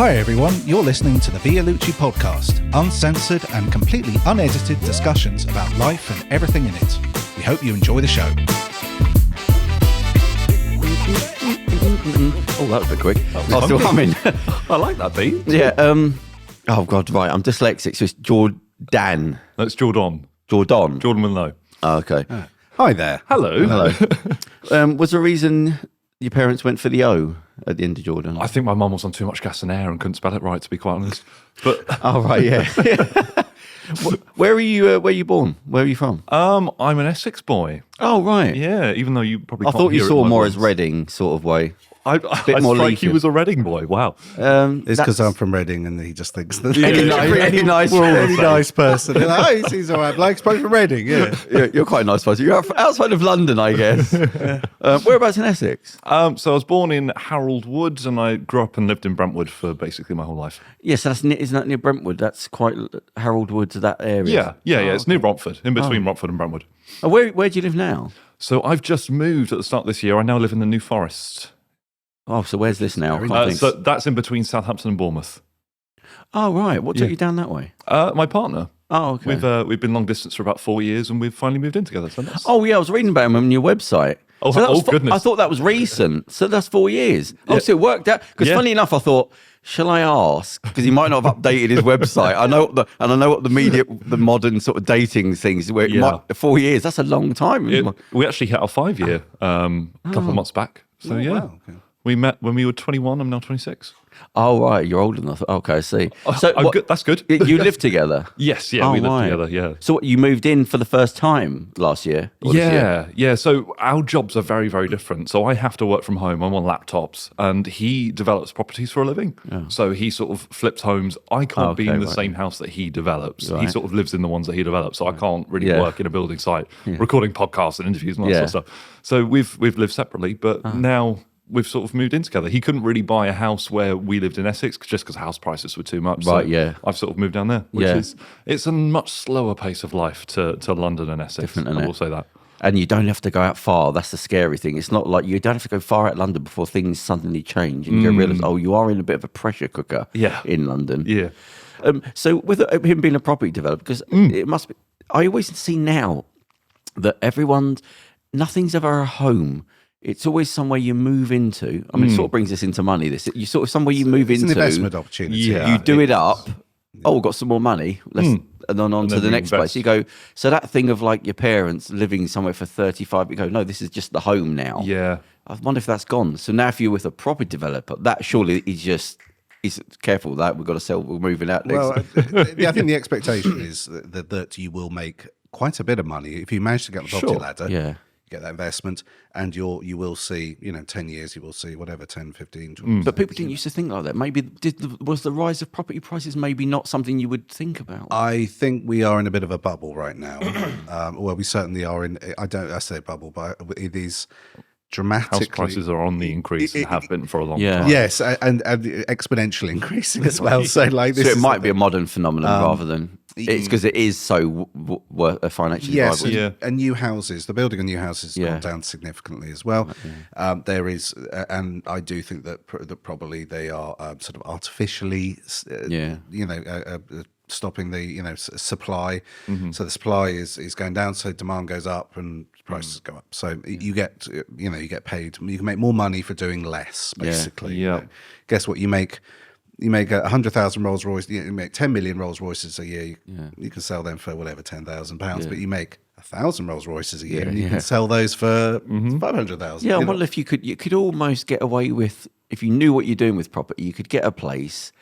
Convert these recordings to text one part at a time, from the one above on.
Hi everyone, you're listening to the Vialucci Podcast, uncensored and completely unedited discussions about life and everything in it. We hope you enjoy the show. Oh, that was a bit quick. I'm still humming. I like that beat. Yeah. Oh God, right. I'm dyslexic, so it's Jordan. That's Jordon. Jordon. Jordan will know. Oh, okay. Hi there. Hello. Hello. Was there a reason your parents went for the O at the end of Jordan? I think my mum was on too much gas and air and couldn't spell it right, to be quite honest. But Oh, right. Yeah. Where are you? Where are you born? Where are you from? I'm an Essex boy. Oh, right. Yeah, even though you probably I can't thought you hear it saw in my more voice. as Reading sort of way. I more strike you leafy. as a Reading boy. Wow. It's because I'm from Reading and he just thinks that Any nice, any nice person. Oh, he's all right. Blake's both from Reading, yeah. You're quite a nice person. You're outside of London, I guess. Whereabouts in Essex? So I was born in Harold Woods and I grew up and lived in Brentwood for basically my whole life. Yes, isn't that near Brentwood? That's quite Harold Woods, that area. Yeah. It's near Romford, in between Romford and Brentwood. Oh, where do you live now? So I've just moved at the start of this year. I now live in the New Forest. Oh, so where's this now? So that's in between Southampton and Bournemouth. Oh, right. What took you down that way? My partner. Oh, okay. We've been long distance for about 4 years, and we've finally moved in together. So that's... Oh, yeah, I was reading about him on your website. Oh, that was goodness! I thought that was recent. So that's 4 years. Oh, so it worked out. Because funny enough, I thought, shall I ask? Because he might not have updated his website. I know what the modern sort of dating things. Where 4 years. That's a long time. We actually hit our 5 year a couple of months back. So Wow, okay. we met when we were 21. I'm now 26. Oh, right. You're older than I thought. Okay, I see. Good. That's good. You live together? Yes. Oh, we lived right. together. Yeah. So you moved in for the first time last year? Or this year? Yeah. So our jobs are very, very different. So I have to work from home. I'm on laptops, and he develops properties for a living. Yeah. So he sort of flips homes. I can't be in the same house that he develops. Right. He sort of lives in the ones that he develops. So I can't really work in a building site, recording podcasts and interviews and all that sort of stuff. So we've lived separately, but now we've sort of moved in together. He couldn't really buy a house where we lived in Essex just because house prices were too much. Right, so yeah. I've sort of moved down there, which it's a much slower pace of life to London and Essex. Different, I isn't will it? say that. And you don't have to go out far. That's the scary thing. It's not like you don't have to go far out of London before things suddenly change and you realise, you are in a bit of a pressure cooker in London. Yeah. So with him being a property developer, because it must be, I always see now that nothing's ever a home. It's always somewhere you move into. I mean, it sort of brings us into money. You sort of somewhere you move into. It's an investment opportunity. Yeah. You do it up. Oh, we've got some more money. And then on to the next place. You go, so that thing of like your parents living somewhere for 35, you go, no, this is just the home now. Yeah. I wonder if that's gone. So now if you're with a property developer, that surely he's careful with that. We've got to sell, we're moving out next. Well, I think the expectation is that you will make quite a bit of money if you manage to get on the property ladder. Yeah. Get that investment, and you will see, 10 years, you will see whatever, 10, 15, 20. But people didn't used to think like that. Maybe was the rise of property prices maybe not something you would think about? I think we are in a bit of a bubble right now. Well, we certainly are I say bubble, but it is dramatically. House prices are on the increase and have been for a long time. Yes, and exponentially increasing as well. So It might be a modern phenomenon rather than it's because it is so financially viable. Yeah, and new houses, the building of new houses has gone down significantly as well. There is, and I do think that probably they are sort of artificially, stopping the supply. So the supply is going down, so demand goes up and prices go up. So you get paid. You can make more money for doing less, basically. Yeah. Guess what? You make 100,000 Rolls Royce. You make 10 million Rolls Royces a year. You can sell them for whatever £10,000, but you make 1,000 Rolls Royces a year, and you can sell those for 500,000. Yeah, I wonder if you could almost get away with, if you knew what you're doing with property, you could get a place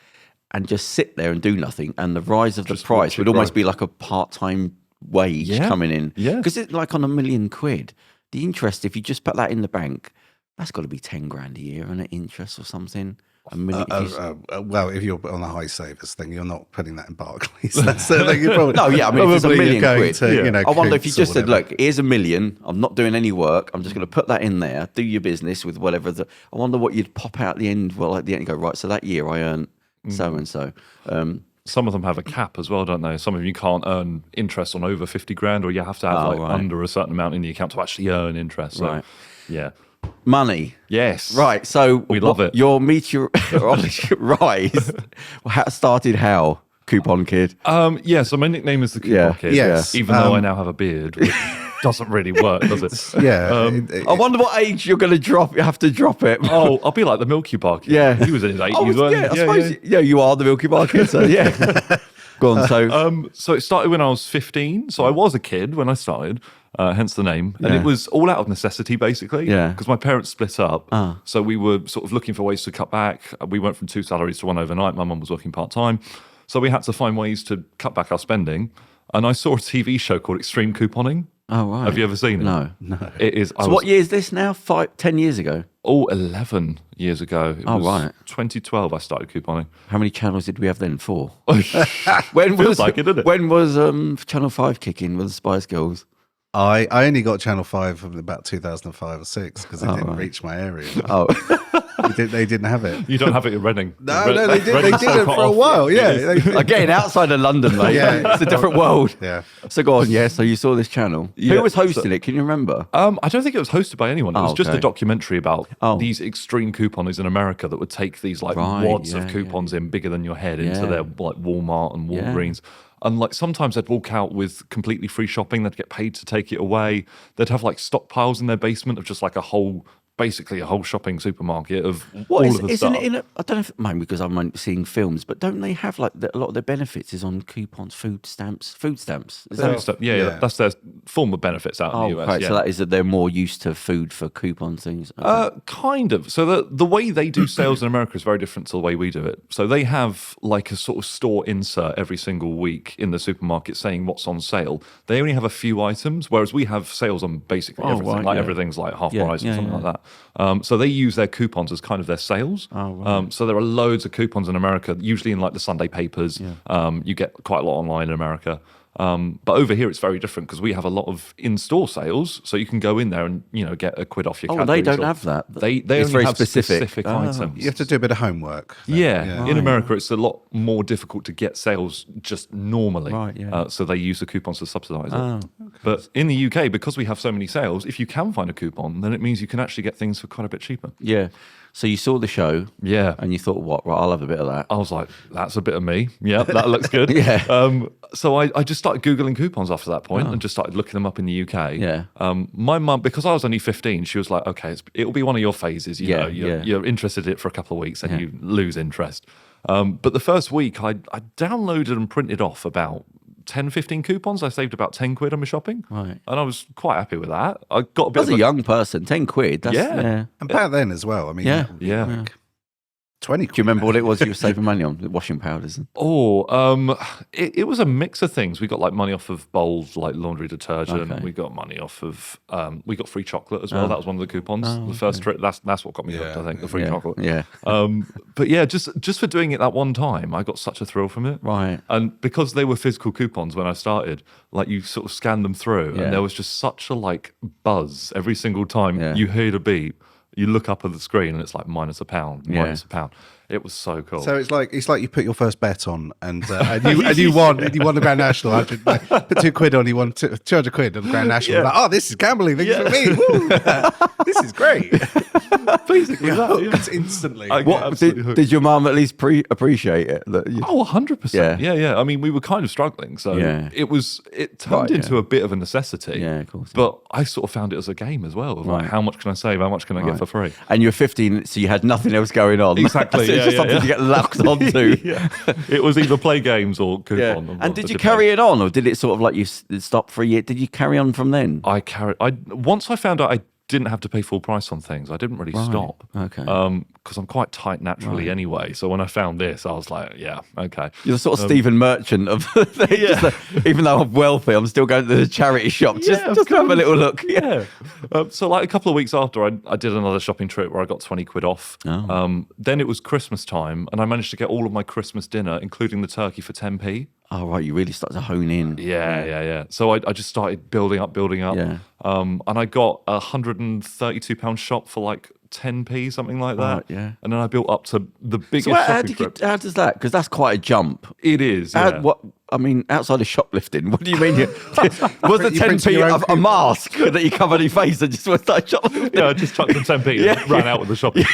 and just sit there and do nothing, and the rise of the price would almost be like a part-time wage coming in. Yeah, because it's like on £1 million. The interest, if you just put that in the bank, that's got to be 10 grand a year, and interest or something. Well, if you're on a high savers thing, you're not putting that in Barclays. That's you're probably, no, yeah, I mean, if it's £1 million quid, I wonder if you just said, look, here's £1 million, I'm not doing any work, I'm just going to put that in there, do your business with whatever. I wonder what you'd pop out at the end. Well, at the end, you go, right, so that year I earned so and so. Some of them have a cap as well, don't they? Some of you can't earn interest on over 50 grand, or you have to have under a certain amount in the account to actually earn interest. So, right. Yeah. Money. Yes. Right. So we love it. Your meteoric rise started how? Coupon Kid. Yeah. So my nickname is the Coupon Kid. Yes. Even though I now have a beard, which doesn't really work, does it? Yeah. I wonder what age you're going to drop. You have to drop it. Oh, I'll be like the Milky Bar Kid. Yeah. He was in his 80s. I suppose. Yeah, you are the Milky Bar Kid. So yeah. Go on. So it started when I was 15. So I was a kid when I started. Hence the name. And it was all out of necessity, basically. Yeah. Because my parents split up. So we were sort of looking for ways to cut back. We went from 2 salaries to 1 overnight. My mum was working part-time. So we had to find ways to cut back our spending. And I saw a TV show called Extreme Couponing. Oh, right. Have you ever seen it? No. It is. So what year is this now? 10 years ago? Oh, 11 years ago. It was right. 2012 I started couponing. How many channels did we have then? 4. Feels like it, doesn't it? When was Channel 5 kicking with the Spice Girls? I only got Channel 5 from about 2005 or 6 because it didn't reach my area. Oh. They didn't have it. You don't have it in Reading. No, they didn't for a while. Yeah. Again, outside of London, mate. Yeah. It's a different world. Yeah. So go on, so you saw this channel. Yeah, Who was hosting it? Can you remember? I don't think it was hosted by anyone. It was just a okay. documentary about these extreme couponers in America that would take these like wads of coupons in bigger than your head into their like Walmart and Walgreens. And like sometimes they'd walk out with completely free shopping. They'd get paid to take it away. They'd have like stockpiles in their basement of just like basically a whole shopping supermarket of all of the stuff. I don't know if maybe because I'm seeing films, but don't they have like a lot of their benefits is on coupons, food stamps? Is that Yeah, that's their form of benefits out in the US. Right. Yeah. So that is that they're more used to food for coupon things. Kind of. So the way they do sales in America is very different to the way we do it. So they have like a sort of store insert every single week in the supermarket saying what's on sale. They only have a few items, whereas we have sales on basically everything. Everything's like half price or something like that. So they use their coupons as kind of their sales. So there are loads of coupons in America, usually in like the Sunday papers. You get quite a lot online in America. But over here it's very different because we have a lot of in-store sales, so you can go in there and get a quid off your categories. They don't have that. They it's only very have specific items. items. You have to do a bit of homework. In America it's a lot more difficult to get sales just normally. So they use the coupons to subsidise it. Okay. But in the UK, because we have so many sales, if you can find a coupon, then it means you can actually get things for quite a bit cheaper. Yeah. So you saw the show, and you thought, "What? Right, I'll have a bit of that." I was like, "That's a bit of me." Yeah, that looks good. So I just started googling coupons after that point and just started looking them up in the UK. My mum, because I was only 15, she was like, "Okay, it'll be one of your phases. You're interested in it for a couple of weeks and you lose interest." But the first week, I downloaded and printed off about 10, 15 coupons. I saved about 10 quid on my shopping. Right. And I was quite happy with that. I got a bit As a young person, 10 quid. That's, yeah. And back then as well. I mean, like 20 quid. Do you remember what it was you were saving money on? Washing powders? It was a mix of things. We got like money off of bowls, like laundry detergent. Okay. We got money off of, we got free chocolate as well. That was one of the coupons. The first trip, that's what got me hooked, I think, the free chocolate. Yeah. But yeah, just for doing it that one time, I got such a thrill from it. Right. And because they were physical coupons when I started, like you sort of scanned them through and there was just such a like buzz every single time you heard a beep. You look up at the screen and it's like minus a pound. It was so cool. So it's like you put your first bet on and you won the Grand National. Put 2 quid on, you won 200 quid on the Grand National. Like, this is gambling. This is for me. Woo. This is great. Basically, it's instantly. Did your mum at least appreciate it? 100%. Yeah. I mean, we were kind of struggling, so it turned into a bit of a necessity. Yeah, of course. But I sort of found it as a game as well. Of like, how much can I save? How much can I get for free? And you're 15, so you had nothing else going on. Exactly. So it's just something to get locked onto. It was either play games or coupon. And did you carry it on, or did it sort of like you stop for a year? Did you carry on from then? Once I found out I didn't have to pay full price on things, I didn't really stop. Okay. Because I'm quite tight naturally anyway. So when I found this, I was like, okay. You're the sort of Stephen Merchant of even though I'm wealthy, I'm still going to the charity shop just to have a little look. So like a couple of weeks after, I did another shopping trip where I got 20 quid off. Then it was Christmas time and I managed to get all of my Christmas dinner, including the turkey, for 10p. Oh, right. You really started to hone in. Yeah. So I just started building up. Yeah. And I got a £132 shop for like 10p, something like that. Right, yeah. And then I built up to the biggest shopping trip. How does that? Because that's quite a jump. It is. I mean, outside of shoplifting, what do you mean? Was the 10p a mask that you covered your face and just started shoplifting? Yeah, I just chucked them 10p and ran out with the shopping.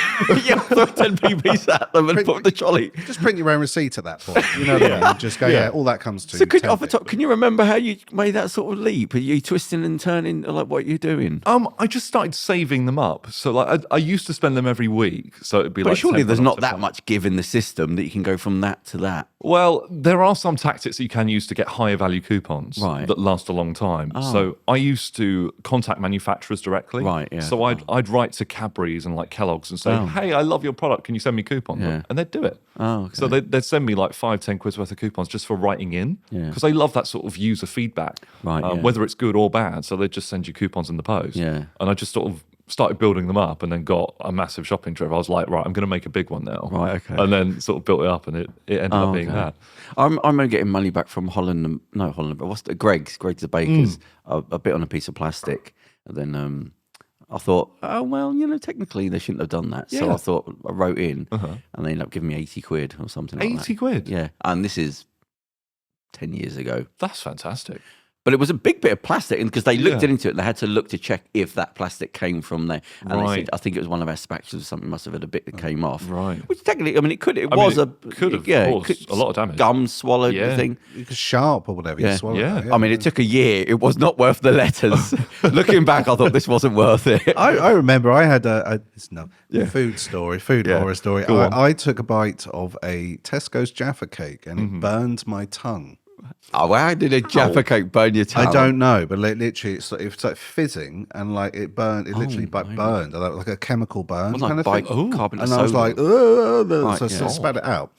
Yeah, throw 10p piece at them and put the trolley. Just print your own receipt at that point. You know what I mean? Just go, all that comes to so off the top, can you remember how you made that sort of leap? Are you twisting and turning, like what you're doing? I just started saving them up. So like I used to spend them every week. So it'd be but like. Surely there's not that much give in the system that you can go from that to that. Well, there are some tactics that you can use to get higher value coupons that last a long time. Oh. So I used to contact manufacturers directly. Right, yeah. So I'd write to Cadbury's and like Kellogg's and say, hey, I love your product. Can you send me coupons? Yeah. And they'd do it. Oh, okay. So they'd send me like 5-10 quid worth of coupons just for writing in. Because they love that sort of user feedback, whether it's good or bad. So they'd just send you coupons in the post. Yeah. And I just sort of started building them up and then got a massive shopping trip. I was like, right, I'm going to make a big one now. Right, okay. And then sort of built it up and it ended up being that. I'm getting money back from Holland, but what's the Greg's the bakers, a bit on a piece of plastic. And then I thought, oh, well, technically they shouldn't have done that. So I thought, I wrote in and they ended up giving me 80 quid or something like that. 80 quid? Yeah. And this is 10 years ago. That's fantastic. But it was a big bit of plastic, and because they looked into it, they had to look to check if that plastic came from there. And they said, I think it was one of our spatulas or something, must have had a bit that came off. Right. Which technically, I mean, it could have, caused a lot of damage. Gum swallowed the thing. It was sharp or whatever. You swallowed it. I mean, it took a year. It was not worth the letters. Looking back, I thought this wasn't worth it. I remember I had a food horror story. I took a bite of a Tesco's Jaffa cake and it burned my tongue. Oh, how did a Jaffa cake burn your tongue? I don't know, but literally, it's like fizzing and like it burned. It literally burned, like a chemical burn kind of thing. Carbon and I was like, so I sort of spat it out.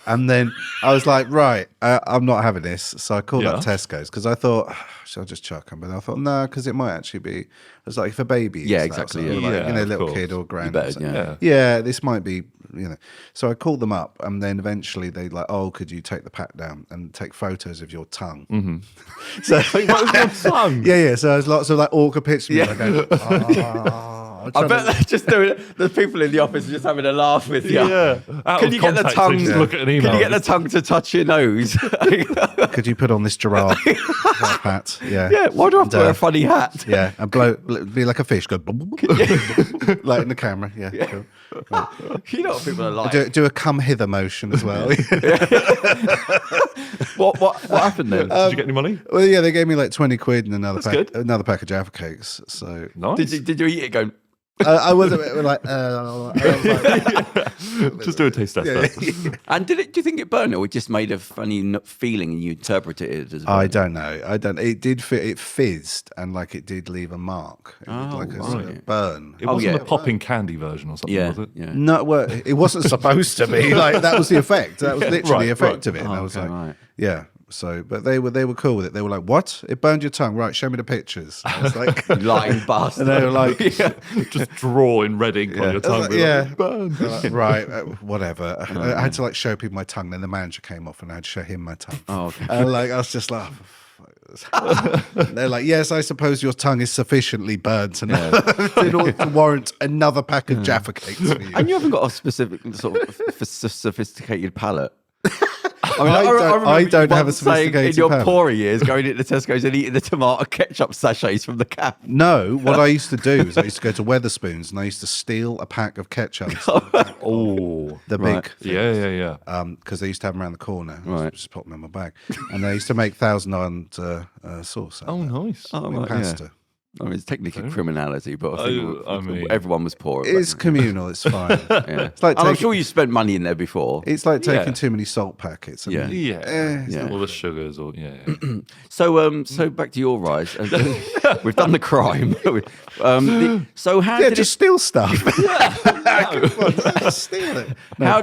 And then I was like, right, I'm not having this. So I called up Tesco's because I thought, should I just chuck them? But I thought, no, because it might actually be. It was like for babies. Yeah, exactly. Little kid or grand. Yeah, this might be. So I called them up, and then eventually they like, oh, could you take the pack down and take photos of your tongue? Mm-hmm. So take photos of your tongue. Yeah. So there's lots of like awkward pictures. Yeah. I bet they're just doing it. The people in the office are just having a laugh with you. Yeah. Can you get the tongue? Look at an email. Can you get the tongue to touch your nose? Could you put on this giraffe hat? Yeah. Yeah. Why do I have to wear a funny hat? Yeah, and be like a fish. Go like in the camera. Yeah. Cool. You know what people are like. Do a come hither motion as well. What happened then? Did you get any money? Well, yeah, they gave me like 20 quid and another pack of Jaffa cakes. So nice. Did you eat it going? I wasn't like, just do a taste test. Yeah. And do you think it burned, or it just made a funny feeling and you interpreted it as? I don't know. It did. It fizzed and like it did leave a mark. It did like a burn. It wasn't a popping candy version or something, was it? Yeah. No, well, it wasn't supposed to be. Like that was the effect. That was literally the effect of it. And I was like, yeah. So, but they were cool with it. They were like, "What? It burned your tongue? Right? Show me the pictures." I was like, "Lying bastard!" And they were like, "Just draw in red ink on your tongue." Like, burn. Like, right? Whatever. I had to like show people my tongue. Then the manager came off, and I had to show him my tongue. Oh, okay. And like I was just like. They're like, yes, I suppose your tongue is sufficiently burnt in order to warrant another pack of Jaffa cakes for you. And you haven't got a specific sort of sophisticated palate. I mean, I don't have a sophisticated in your palate. poorer years, going into Tesco's and eating the tomato ketchup sachets from the cap. No, what I used to do is I used to go to Weatherspoons and I used to steal a pack of ketchup. The big things. Yeah. Because they used to have them around the corner. Right. Just pop them in my bag. And they used to make Thousand Island sauce. Nice. Pasta. Yeah. I mean, it's technically criminality, but I think everyone was poor. It's communal. It's fine. It's like I'm sure you spent money in there before. It's like taking too many salt packets. All the sugars. So back to your rise. We've done the crime. So how did just steal stuff? Steal it. No. How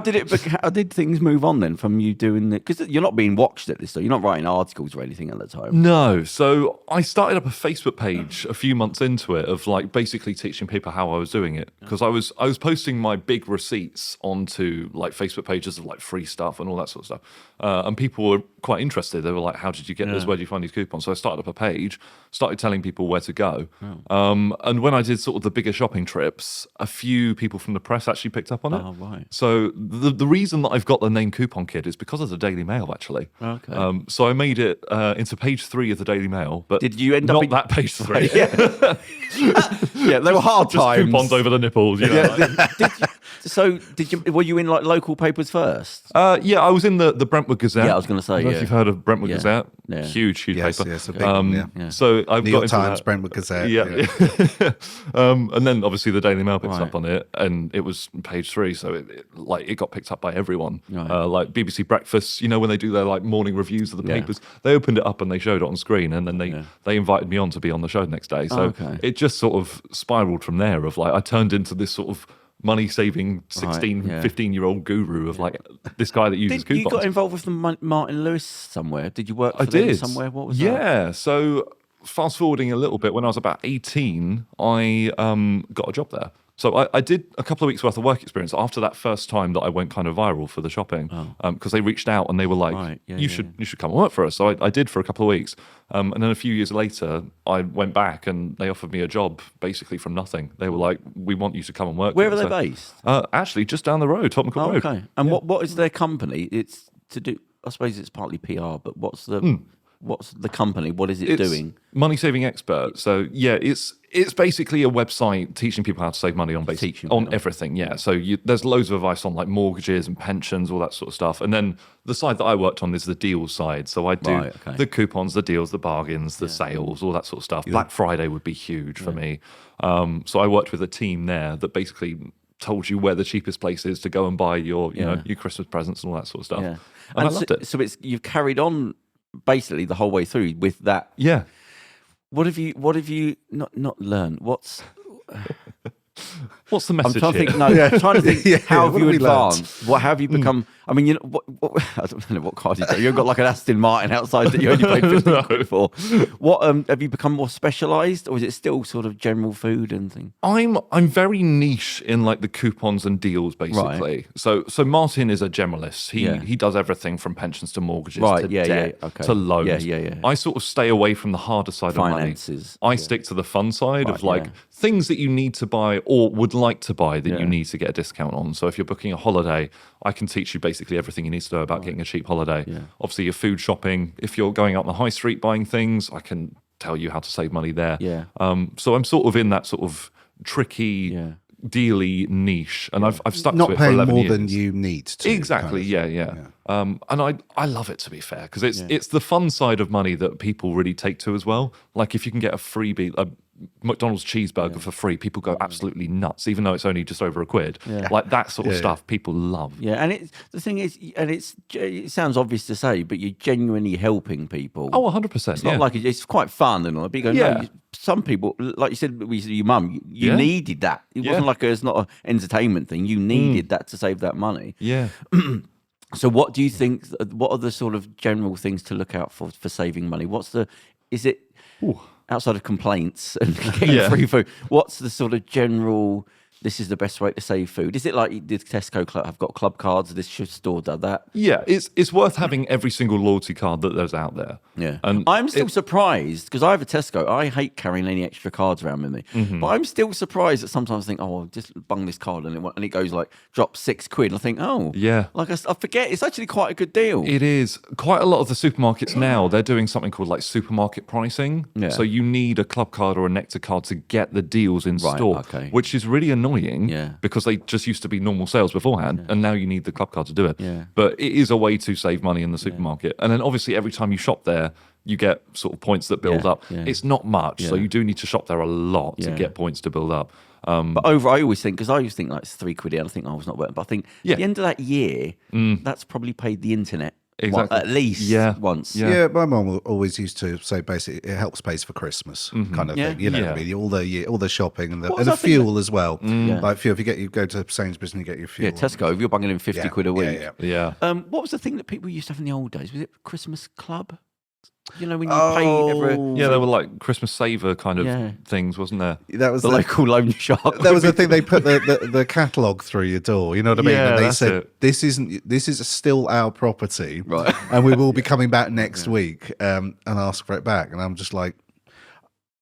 did things move on then from you doing it? Because you're not being watched at this, so you're not writing articles or anything at the time. No. So I started up a Facebook page a few months into it of like basically teaching people how I was doing it, because I was posting my big receipts onto like Facebook pages of like free stuff and all that sort of stuff, and people were quite interested. They were like, how did you get this? Where did you find these coupons? So I started up a page, started telling people where to go, and when I did sort of the bigger shopping trips, a few people from the press press actually picked up on it. Oh, right. So the reason that I've got the name Coupon Kid is because of the Daily Mail, actually. Okay. So I made it into page 3 of the Daily Mail, but did you end up not in... that page 3. Yeah, they were hard Just times. coupons over the nipples. You know, Were you in like local papers first? Yeah, I was in the Brentwood Gazette. Yeah, I was going to say. I don't know if you've heard of Brentwood Gazette. Yeah. Huge Yes, paper. yes, a big one, yeah. So I've New got York into Times, that. Brentwood Gazette. Yeah. And then obviously the Daily Mail picks Right. up on it, and it was page 3, so it got picked up by everyone. Right. Like BBC Breakfast, you know, when they do their like morning reviews of the papers, they opened it up and they showed it on screen, and then they invited me on to be on the show the next day. So it just sort of spiraled from there. Of like, I turned into this sort of money-saving 16, 15-year-old guru of like this guy that uses coupons. You got involved with the Martin Lewis somewhere? Did you work for I them did. somewhere? What was that? Yeah, so fast forwarding a little bit, when I was about 18, I got a job there. So I did a couple of weeks worth of work experience after that first time that I went kind of viral for the shopping, because they reached out and they were like, you should come and work for us. So I did for a couple of weeks. And then a few years later, I went back and they offered me a job basically from nothing. They were like, we want you to come and work. Where are they based? Actually, just down the road, Tottenham Court Road. Okay. And what is their company? It's to do, I suppose it's partly PR, but what's the company? What is it doing? Money saving expert. So yeah, it's basically a website teaching people how to save money on everything. Yeah. So there's loads of advice on like mortgages and pensions, all that sort of stuff. And then the side that I worked on is the deals side. So I do the coupons, the deals, the bargains, the sales, all that sort of stuff. Black Friday would be huge for me. So I worked with a team there that basically told you where the cheapest place is to go and buy your your Christmas presents and all that sort of stuff. Yeah. And I loved it. So you've carried on basically the whole way through with that. Yeah. What have you not learned? What's the message? I'm trying to think. How have you advanced? What have you become? I mean, you know, what I don't know what car you got. You've got like an Aston Martin outside that you only paid 50 quid for. What have you become more specialised, or is it still sort of general food and things? I'm very niche in like the coupons and deals, basically. Right. So Martin is a generalist. He does everything from pensions to mortgages to debt to loans. Yeah. I sort of stay away from the harder side Finances. of money. I stick to the fun side of like things that you need to buy or would like to buy that you need to get a discount on. So if you're booking a holiday, I can teach you basically everything you need to know about getting a cheap holiday. Yeah. Obviously, your food shopping. If you're going out on the high street buying things, I can tell you how to save money there. Yeah. So I'm sort of in that sort of tricky, dealy niche, and I've stuck to it for 11 years. Not paying more than you need to. Exactly. Kind of. Yeah. And I love it, to be fair, because it's the fun side of money that people really take to as well. Like if you can get a freebie, a McDonald's cheeseburger for free, people go absolutely nuts, even though it's only just over £1. Yeah. Like that sort of stuff, people love. Yeah, and the thing is, and it sounds obvious to say, but you're genuinely helping people. Oh, 100%. It's not like it's quite fun and all. But you go, no, some people, like you said, your mum, you needed that. It wasn't like it's not an entertainment thing. You needed that to save that money. Yeah. So what do you think, what are the sort of general things to look out for saving money? Is it outside of complaints and getting free food, what's the sort of general, this is the best way to save food? Is it like the Tesco club have got club cards, this store does that? Yeah, it's worth having every single loyalty card that there's out there. Yeah. And I'm still surprised, because I have a Tesco, I hate carrying any extra cards around with me, but I'm still surprised that sometimes I think, oh, I'll just bung this card and it goes like, drop £6. And I think, like I forget, it's actually quite a good deal. It is. Quite a lot of the supermarkets now, they're doing something called like supermarket pricing. Yeah. So you need a club card or a Nectar card to get the deals in store, which is really annoying. Because they just used to be normal sales beforehand, and now you need the club card to do it. But it is a way to save money in the supermarket. And then obviously every time you shop there, you get sort of points that build up. It's not much, so you do need to shop there a lot to get points to build up. But I always think, because I always think like it's £3 and I think, it's not worth it. But I think at the end of that year, that's probably paid the internet. Exactly. At least once. Yeah, my mum always used to say basically it helps pay for Christmas kind of thing. You know what I mean? All the shopping and the fuel as well. Like fuel, if you go to Sainsbury's and you get your fuel. Yeah, Tesco, if you're bunging in 50 quid a week. Yeah. What was the thing that people used to have in the old days? Was it Christmas Club? You know, when you pay every... Yeah, there were like Christmas saver kind of things, wasn't there? That was the local loan shark. That was the thing, they put the catalogue through your door, you know what I mean? And they said, this is still our property, right? And we will be coming back next week and ask for it back. And I'm just like,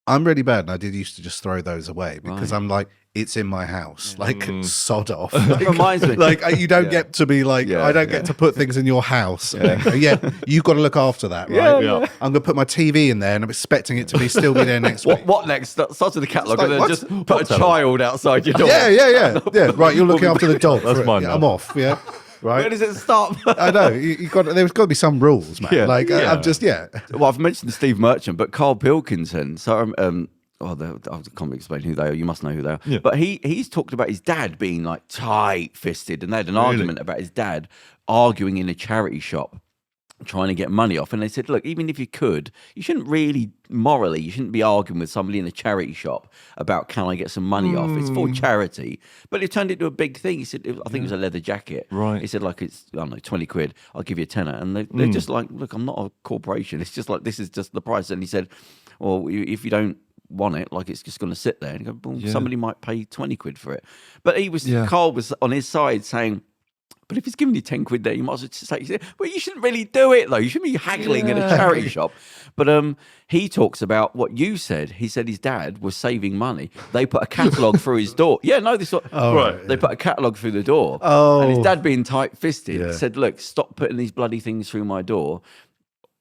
I'm really bad, and I did used to just throw those away because I'm like, it's in my house. Like, sod off. Like, It reminds me. Like, you don't get to be like, I don't get to put things in your house. You've got to look after that, right? Yeah. I'm going to put my TV in there and I'm expecting it to still be there next week. What next? Starts with the catalogue Like, and then what? just put a child outside your door. Yeah. Right, you're looking after the dog. That's mine now. I'm off, yeah. Right. Where does it stop? I know. There's got to be some rules, man. Yeah. Like, I'm just, Well, I've mentioned Steve Merchant, but Carl Pilkington. So, I can't explain who they are. You must know who they are. Yeah. But he's talked about his dad being like tight-fisted, and they had an argument about his dad arguing in a charity shop, trying to get money off. And they said, look, even if you could, you shouldn't really, morally, you shouldn't be arguing with somebody in a charity shop about, can I get some money off? It's for charity. But it turned into a big thing. He said, I think it was a leather jacket. Right. He said, like, it's, I don't know, 20 quid. I'll give you a tenner. And they're just like, look, I'm not a corporation. It's just like, this is just the price. And he said, well, if you don't want it, like, it's just going to sit there. And you go, well, somebody might pay 20 quid for it. But Carl was on his side saying, but if he's giving you 10 quid there, you might as well just say, well, you shouldn't really do it, though. You shouldn't be haggling in a charity shop. But he talks about what you said. He said his dad was saving money. They put a catalogue through his door. Yeah, no, they put a catalogue through the door. And his dad, being tight-fisted, said, look, stop putting these bloody things through my door.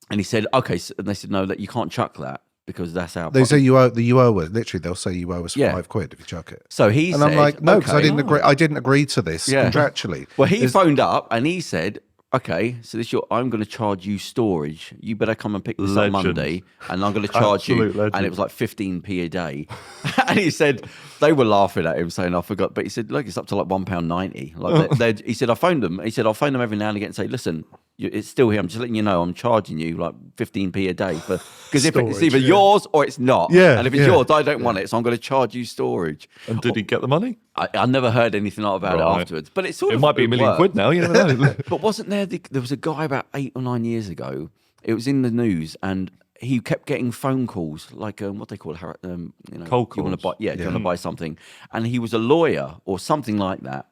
And he said, okay. And they said, no, that you can't chuck that, because that's our. They say you owe us. Literally, they'll say you owe us 5 quid if you chuck it. So he said, I'm like, no, because I didn't agree. I didn't agree to this contractually. Well, he phoned up and he said, okay, so I'm going to charge you storage. You better come and pick this up Monday, and I'm going to charge you. Legend. And it was like 15p a day. And he said they were laughing at him, saying, I forgot. But he said, look, it's up to like £1.90. Like he said, I phoned them. He said, I'll phone them every now and again and say, listen, it's still here. I'm just letting you know I'm charging you like 15p a day because if it's either yours or it's not. Yeah, and if it's yours, I don't want it, so I'm going to charge you storage. And did he get the money? I never heard anything about it afterwards. But it might be $1 million quid now. You never know. But wasn't there? There was a guy about 8 or 9 years ago. It was in the news, and he kept getting phone calls, like what they call cold calls. You want to buy something, and he was a lawyer or something like that.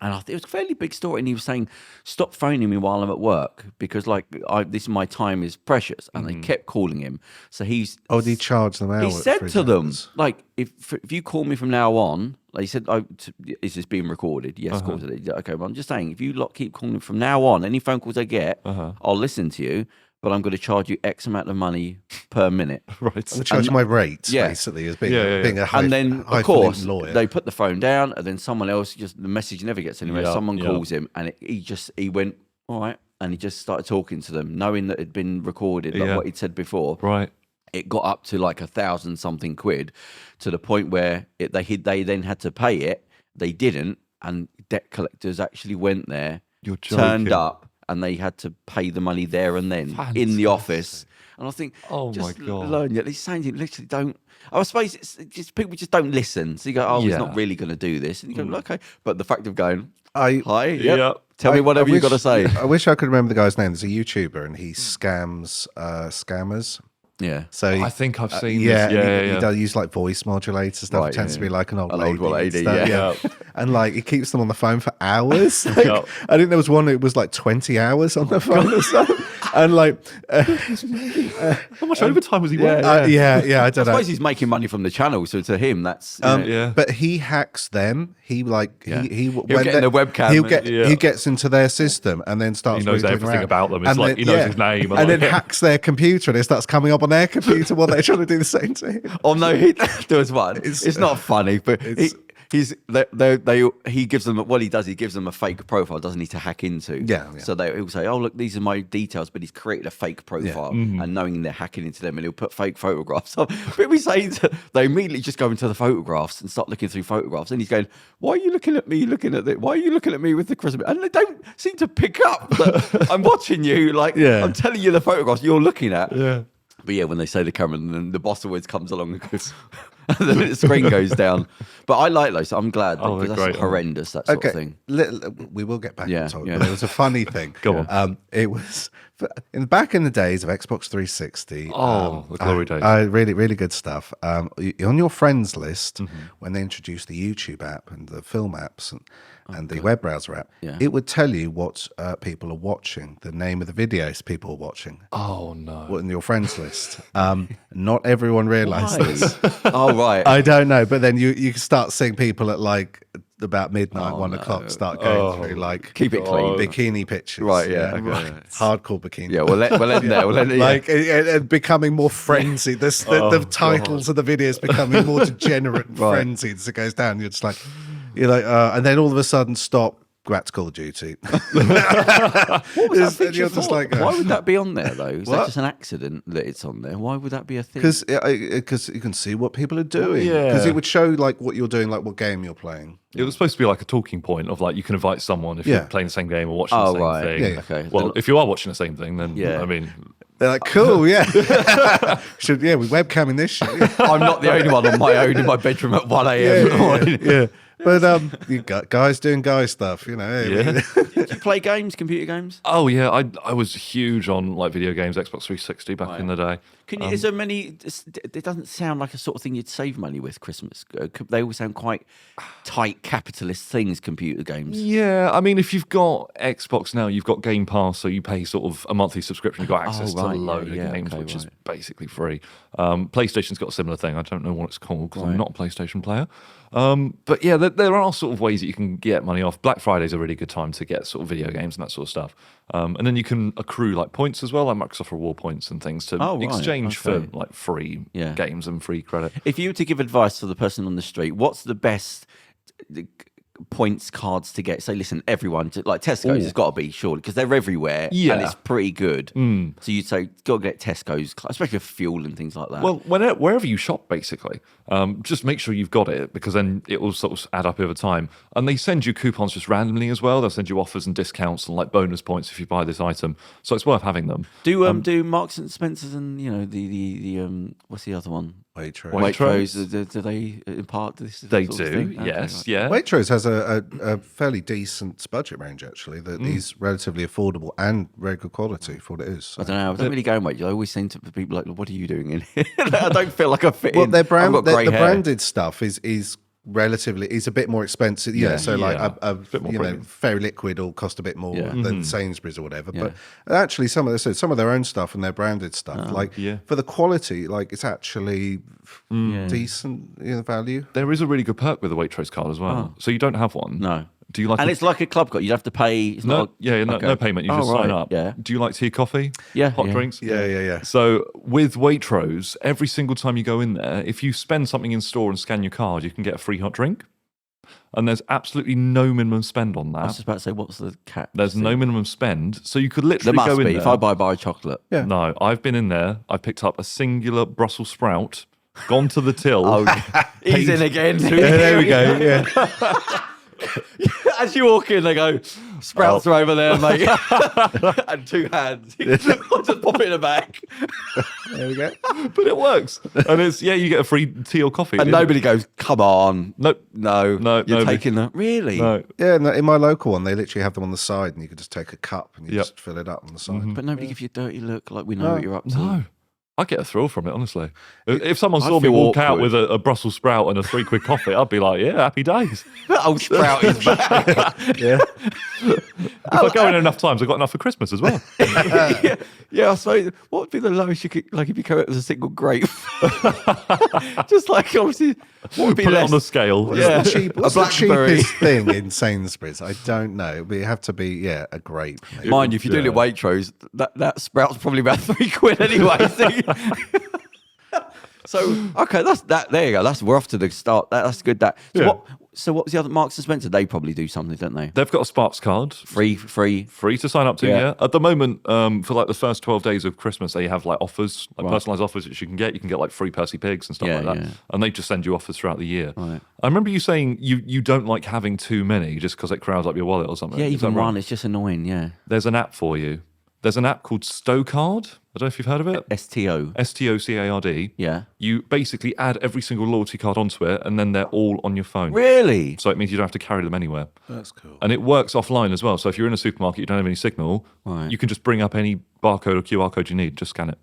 And it was a fairly big story. And he was saying, stop phoning me while I'm at work, because my time is precious. And they kept calling him. So did he charge them out? He said to them, like, if you call me from now on, like he said, is this being recorded? Yes, of course it is. Okay, well, I'm just saying, if you keep calling from now on, any phone calls I get, I'll listen to you. But I'm going to charge you X amount of money per minute. Right. I'm going to charge you my rates, basically, as being a high, and then, of course, lawyer. They put the phone down, and then someone else, the message never gets anywhere. Someone calls him, and he went, all right, and he just started talking to them, knowing that it had been recorded, like what he'd said before. Right. It got up to like 1,000 something quid, to the point where they then had to pay it. They didn't, and debt collectors actually went there, turned up, and they had to pay the money there and then in the office. And I think, oh my God, learn yet. These saying you literally don't. I suppose it's just people just don't listen. So you go, he's not really going to do this, and you go, okay. But the fact of going, hi, tell me whatever you've got to say. I wish I could remember the guy's name. There's a YouTuber, and he scams scammers. Yeah. So I think I've seen He this. does use like voice modulator stuff. It tends to be like an old lady. Yeah. And like he keeps them on the phone for hours. I think there was one, it was like 20 hours on the phone or so. And like how much overtime was he working? I don't know. I suppose he's making money from the channel, so to him that's but he hacks them. He he'll when get in the webcam. He gets into their system and then starts. He knows everything about them. It's and like then, he knows his name, and then hacks their computer, and it starts coming up on their computer while they're trying to do the same to him. Oh no, there was one. It's not funny, but he gives them what he does. He gives them a fake profile, doesn't he, to hack into? Yeah. So he'll say, "Oh look, these are my details," but he's created a fake profile, and knowing they're hacking into them, and he'll put fake photographs up. But we say they immediately just go into the photographs and start looking through photographs, and he's going, "Why are you looking at me? Looking at it? Why are you looking at me with the Christmas?" And they don't seem to pick up that I'm watching you. Like I'm telling you the photographs you're looking at. Yeah. But yeah, when they say the camera, and then the boss always comes along and goes, and then the screen goes down. But I like those. I'm glad because that's horrendous, that sort of thing. We will get back to it. Yeah. But there was a funny thing. Go on. It was back in the days of Xbox 360, the glory days. Really, really good stuff. On your friends list, when they introduced the YouTube app and the film apps and the web browser app, it would tell you what people are watching, the name of the videos people are watching. Oh no! What in your friends list? Not everyone realised this. Oh right. I don't know, but then you start seeing people at like about midnight, 1 o'clock, start going through like keep it clean bikini pictures. Right, yeah. Okay. Hardcore bikini. Yeah, we'll end there. Like it becoming more frenzied. The titles of the videos becoming more degenerate and frenzied as it goes down. You're like, and then all of a sudden stop. Go back to Call of Duty. What was that picture for? Like, why would that be on there though? Is that just an accident that it's on there? Why would that be a thing? Because you can see what people are doing. Because it would show like what you're doing, like what game you're playing. It was supposed to be like a talking point of like you can invite someone if you're playing the same game or watching the same thing. Yeah. Okay. Well, if you are watching the same thing, then I mean. They're like, cool, we're webcamming this shit. I'm not the only one on my own in my bedroom at 1 a.m. in the morning. Yeah. But you got guys doing guy stuff, Do you play games, computer games? Oh yeah, I was huge on like video games, Xbox 360 back in the day. Is there many? It doesn't sound like a sort of thing you'd save money with. Christmas. They all sound quite tight capitalist things. Computer games. Yeah, I mean, if you've got Xbox now, you've got Game Pass, so you pay sort of a monthly subscription. You've got access to a load of games, which is basically free. PlayStation's got a similar thing. I don't know what it's called because I'm not a PlayStation player. But yeah, there are sort of ways that you can get money off. Black Friday's a really good time to get sort of video games and that sort of stuff. And then you can accrue like points as well, like Microsoft Reward points and things to exchange for like free games and free credit. If you were to give advice to the person on the street, what's the best points cards to get? Say, listen, everyone, like Tesco's has got to be, surely, because they're everywhere and it's pretty good. So you'd say, got to get Tesco's, especially for fuel and things like that. Well, wherever you shop, basically, just make sure you've got it because then it will sort of add up over time. And they send you coupons just randomly as well. They'll send you offers and discounts and like bonus points if you buy this item. So it's worth having them. Do Marks and Spencer's and the what's the other one? Waitrose. Do they impart this? They do, yes, yeah. Waitrose has a fairly decent budget range, actually, that is relatively affordable and very good quality for what it is. So. I don't know. I don't really go in Waitrose. I always seem to people like, what are you doing in here? I don't feel like I fit in. Well, the branded stuff is relatively, it's a bit more expensive. A Fairy Liquid will cost a bit more than Sainsbury's or whatever. But actually, some of their own stuff and their branded stuff, for the quality, like it's actually decent value. There is a really good perk with the Waitrose card as well. So you don't have one. No. Do you like? And it's like a club card. You have to pay. It's no payment. You just sign up. Yeah. Do you like tea, coffee? Yeah. Hot drinks? Yeah. So with Waitrose, every single time you go in there, if you spend something in store and scan your card, you can get a free hot drink. And there's absolutely no minimum spend on that. I was just about to say, what's the cap? There's no minimum spend. So you could literally go in there. There must be. If I buy a bar of chocolate. Yeah. No, I've been in there. I picked up a singular Brussels sprout, gone to the till. He's in again. There we go. Yeah. As you walk in, they go, sprouts are over there, mate. And 2 hands. I'll just pop it in the back. There we go. But it works. And it's, you get a free tea or coffee. And nobody goes, come on. Nope. No. You're taking that. Really? No. Yeah, in my local one, they literally have them on the side and you could just take a cup and you just fill it up on the side. But nobody gives you a dirty look like we know what you're up to. No. I get a thrill from it, honestly. If someone saw me walk out with a Brussels sprout and a £3 coffee, I'd be like, happy days. That old sprout is back. If I go in enough times, I've got enough for Christmas as well. I suppose, what would be the lowest you could, like if you come out as a single grape? Just like, obviously, what would be Put less? it on the scale. What's the cheapest thing in Sainsbury's? I don't know. It would have to be, a grape. Maybe. Mind you, if you're doing it Waitrose, that sprout's probably about £3 anyway. So okay, that's that. There you go. We're off to the start. That's good. So what was the other? Marks and Spencer. They probably do something, don't they? They've got a Sparks card, free to sign up to. Yeah. At the moment, for like the first 12 days of Christmas, they have like offers, like personalised offers which you can get. You can get like free Percy Pigs and stuff like that, and they just send you offers throughout the year. Right. I remember you saying you don't like having too many just because it crowds up your wallet or something. Yeah, even one. It's just annoying. Yeah. There's an app for you. There's an app called Stocard. I don't know if you've heard of it. STO. STOCARD. Yeah. You basically add every single loyalty card onto it, and then they're all on your phone. Really? So it means you don't have to carry them anywhere. That's cool. And it works offline as well. So if you're in a supermarket, you don't have any signal, you can just bring up any barcode or QR code you need, just scan it.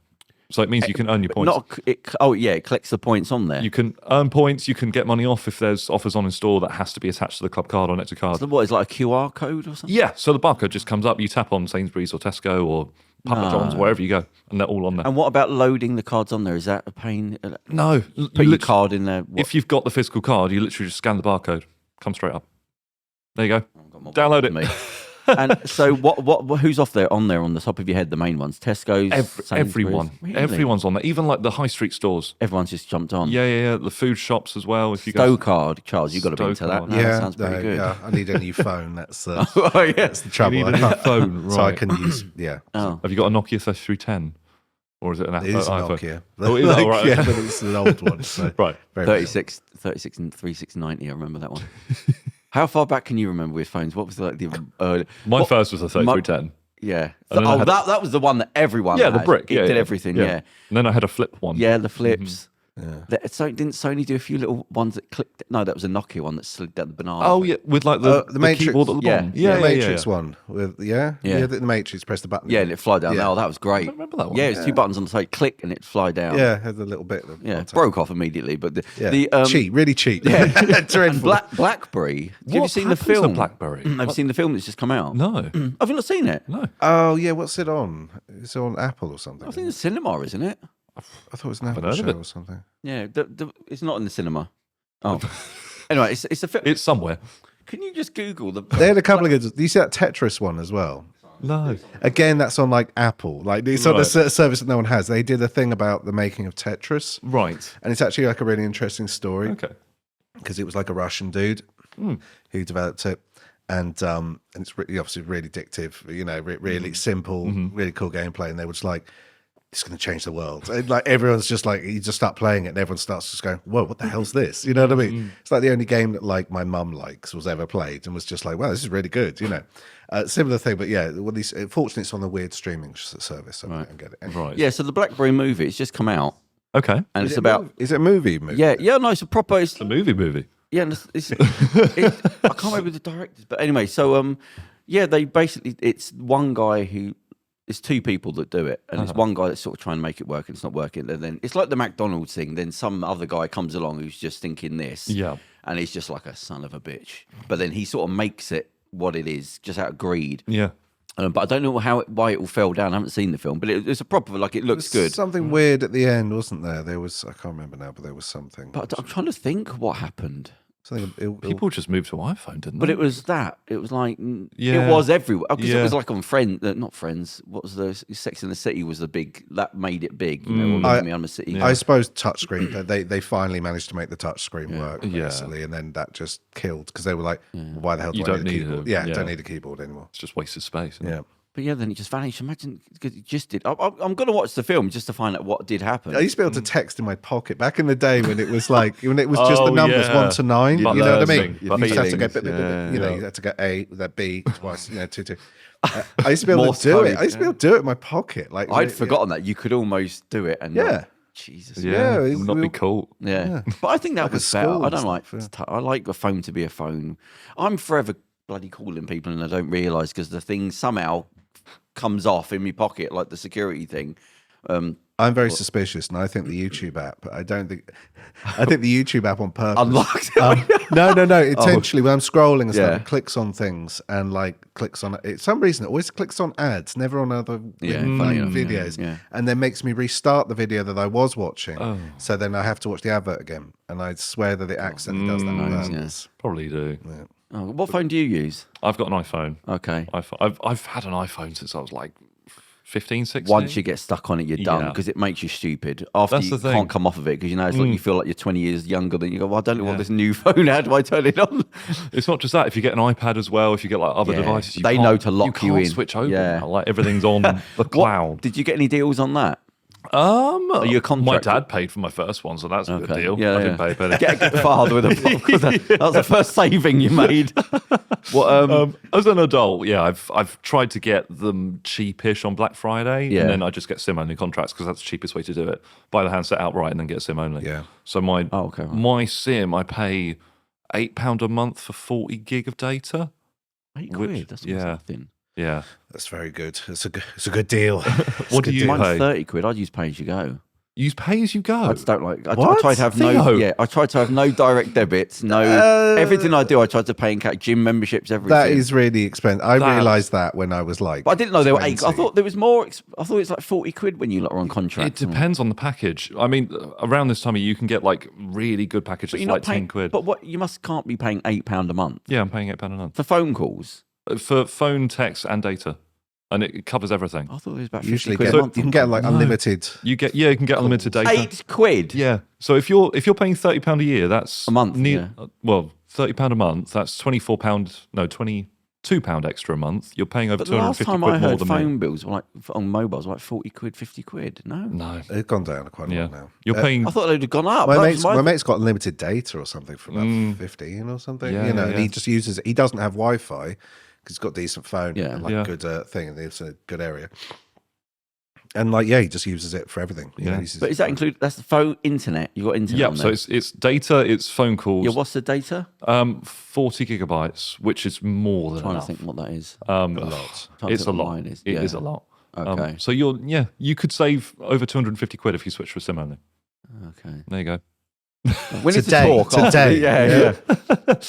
So it means you can earn your points. It collects the points on there. You can earn points. You can get money off if there's offers on in store that has to be attached to the club card or next to card. So what is like a QR code or something? Yeah. So the barcode just comes up. You tap on Sainsbury's or Tesco or Papa John's, wherever you go, and they're all on there. And what about loading the cards on there? Is that a pain? No. Put your card in there. If you've got the physical card, you literally just scan the barcode. Comes straight up. There you go. Download it. And so who's on there on the top of your head, the main ones? Tesco's? Everyone. Really? Everyone's on there. Even like the high street stores. Everyone's just jumped on. Yeah. The food shops as well. If you Stow card, Charles, you've got to be into that. Yeah, that sounds pretty good. Yeah, I need a new phone. That's that's the trouble. You need a new phone, right. So I can use, Oh. Have you got a Nokia 3310? Or is it an Apple? It is a iPhone? Nokia. Oh, is that right? Yeah, but it's an old one. So Right. 36 and 3690, I remember that one. How far back can you remember with phones? What was the early... My first was a 3310. Yeah. And then that was the one that everyone Yeah, had. the brick. It did everything, yeah. And then I had a flip one. Yeah, the flips. Yeah. So didn't Sony do a few little ones that clicked? No, that was a Nokia one that slid down the banana. Oh, yeah, with like the Matrix. keyboard at the bottom. The Matrix one. With Yeah. the Matrix, press the button. Yeah, and it fly down. Yeah. Oh, that was great. I remember that one. Yeah, it was two buttons on the side, click, and it'd fly down. Yeah, had a little bit of Broke off immediately, but cheap, really cheap. Yeah. Dreadful. And BlackBerry. Have you seen the happened to film? BlackBerry? Have you seen the film that's just come out? No. Have you not seen it? No. Oh yeah, what's it on? It's on Apple or something. I think it's cinema, isn't it? I thought it was an Apple heard of show it. or something. Yeah, it's not in the cinema. Oh, anyway, it's a film. It's somewhere. Can you just Google the? They had a couple of good. Do you see that Tetris one as well? No. Again, that's on like Apple. Like it's on a service that no one has. They did a thing about the making of Tetris, Right. and it's actually like a really interesting story. Okay. Because it was like a Russian dude who developed it, and it's really, obviously really addictive. You know, really simple, really cool gameplay, and they were just like, it's going to change the world. And like everyone's just like, you just start playing it and everyone starts just going, whoa, what the hell's this? You know what I mean? It's like the only game that like my mum likes was ever played and was just like, wow, this is really good, you know. Similar thing, but yeah, well, fortunately it's on a weird streaming service. So I can get it. Anyway. Right. Yeah, so the BlackBerry movie, it's just come out, Okay. and it's about. Is it a movie? Yeah, no, it's a proper. It's a movie. Yeah, and I can't remember the directors, but anyway, so they basically it's one guy who. It's two people that do it, and it's one guy that's sort of trying to make it work, and it's not working. And then it's like the McDonald's thing. Then some other guy comes along who's just thinking this, and he's just like a son of a bitch. But then he sort of makes it what it is, just out of greed. Yeah. But I don't know why it all fell down. I haven't seen the film, but it's a proper it looks good. Something weird at the end, wasn't there? There was I can't remember now, but there was something. But I'm trying to think what happened. Something People just moved to iPhone, didn't they? But it was that. It was like Yeah. it was everywhere because it Yeah. was like on Friends, not Friends. What was the Sex and the City was the big that made it big. You know, all Love Me, I'm a City. I suppose touchscreen. They finally managed to make the touchscreen work Yeah. basically, and then that just killed because they were like, why the hell do You I don't need a need keyboard? it. Yeah, Yeah. don't need a keyboard anymore. It's just wasted space. Isn't it? Yeah. But yeah, then it just vanished. Imagine because it just did. I'm going to watch the film just to find out what did happen. I used to be able to text in my pocket back in the day when it was like when it was just the numbers 1 to 9. But you know what I mean? thing. You But used to have to go, feelings, you know, you had to go A, that B twice, 2. I used to be able Morse to do it. code, I used to be able to do it in my pocket. Like I'd forgotten that you could almost do it. And Jesus. Yeah. Yeah, Not be cool. Yeah. But I think that was better. school I and don't like. stuff, I like a phone to be a phone. I'm forever bloody calling people, and I don't realise because the thing somehow comes off in my pocket, like the security thing. I'm very suspicious, and I think the YouTube app. I think the YouTube app on purpose Unlocked. No. Intentionally, when I'm scrolling and stuff, Yeah. it clicks on things and like clicks on it. Some reason it always clicks on ads, never on other funny enough, videos, yeah. and then makes me restart the video that I was watching. So then I have to watch the advert again, and I swear that it accidentally does that. on purpose. Probably do. Oh, what phone do you use? I've got an iPhone. Okay. I've had an iPhone since I was like 15, 16. Once you get stuck on it, you're done Yeah. because it makes you stupid. After That's you the thing. can't come off of it because it's like you feel like you're 20 years younger than you go. Well, I don't know what this new phone. How do I turn it on? It's not just that. If you get an iPad as well, if you get like other Yeah. devices, They know to lock you can't in. switch over. Yeah. Now. Like everything's on the cloud. Did you get any deals on that? Are you a My contractor? dad paid for my first one, so that's a good deal. Yeah, I didn't pay a penny. Get a good father with a that was the first saving you made. As an adult, I've tried to get them cheapish on Black Friday, Yeah. and then I just get SIM only contracts because that's the cheapest way to do it. Buy the handset outright and then get SIM only. Yeah. So my okay. my SIM, I pay £8 a month for 40 gig of data. £8. Which- That's yeah. nothing. Yeah. That's very good. It's a good deal. What do you Mine's pay? 30 quid. I'd use pay as you go. Use pay as you go. I just don't like. I What? try to have Theo? I try to have no direct debits. No, everything I do, I try to pay in cash. Gym memberships, everything. That is really expensive. I realised that when I was like, But I didn't know they were 20. eight. I thought there was more. I thought it's like 40 quid when you lot are on contract. It depends on the package. I mean, around this time of year, you can get like really good packages But for you're like not paying, 10 quid. But what you can't be paying £8 a month Yeah, I'm paying £8 a month. for phone calls. For phone, text, and data. And it covers everything. I thought it was about 50 Usually quid get, a month. you can get like unlimited. You can get unlimited data. 8 quid. Yeah. So if you're paying £30 a year, that's A month, well, £30 a month. That's £22 extra a month. You're paying over But the last 250 time quid I more heard than phone me. bills were like on mobiles, like 40 quid, 50 quid. No, No. It's gone down quite a Yeah. lot now. You're paying. I thought they'd have gone up. My That mate's, was my- my mate's got unlimited data or something for about 15 or something. Yeah, you know, yeah, and he yeah. just uses it. He doesn't have Wi-Fi because he's got a decent phone Yeah. and like Yeah. good thing, and it's a good area. And like, yeah, he just uses it for everything. You Yeah. know, he uses But it is that for- include? That's the phone internet. You got internet. Yeah. on So there. it's data. It's phone calls. Yeah. What's the data? 40 gigabytes, which is more than I'm trying enough. to think what that is. A lot. Trying to It's a think what lot. mine is. It is Yeah. a lot. Okay. So you could save over 250 quid if you switch to a SIM only. Okay. There you go. We need Today, to talk. after- today. Yeah.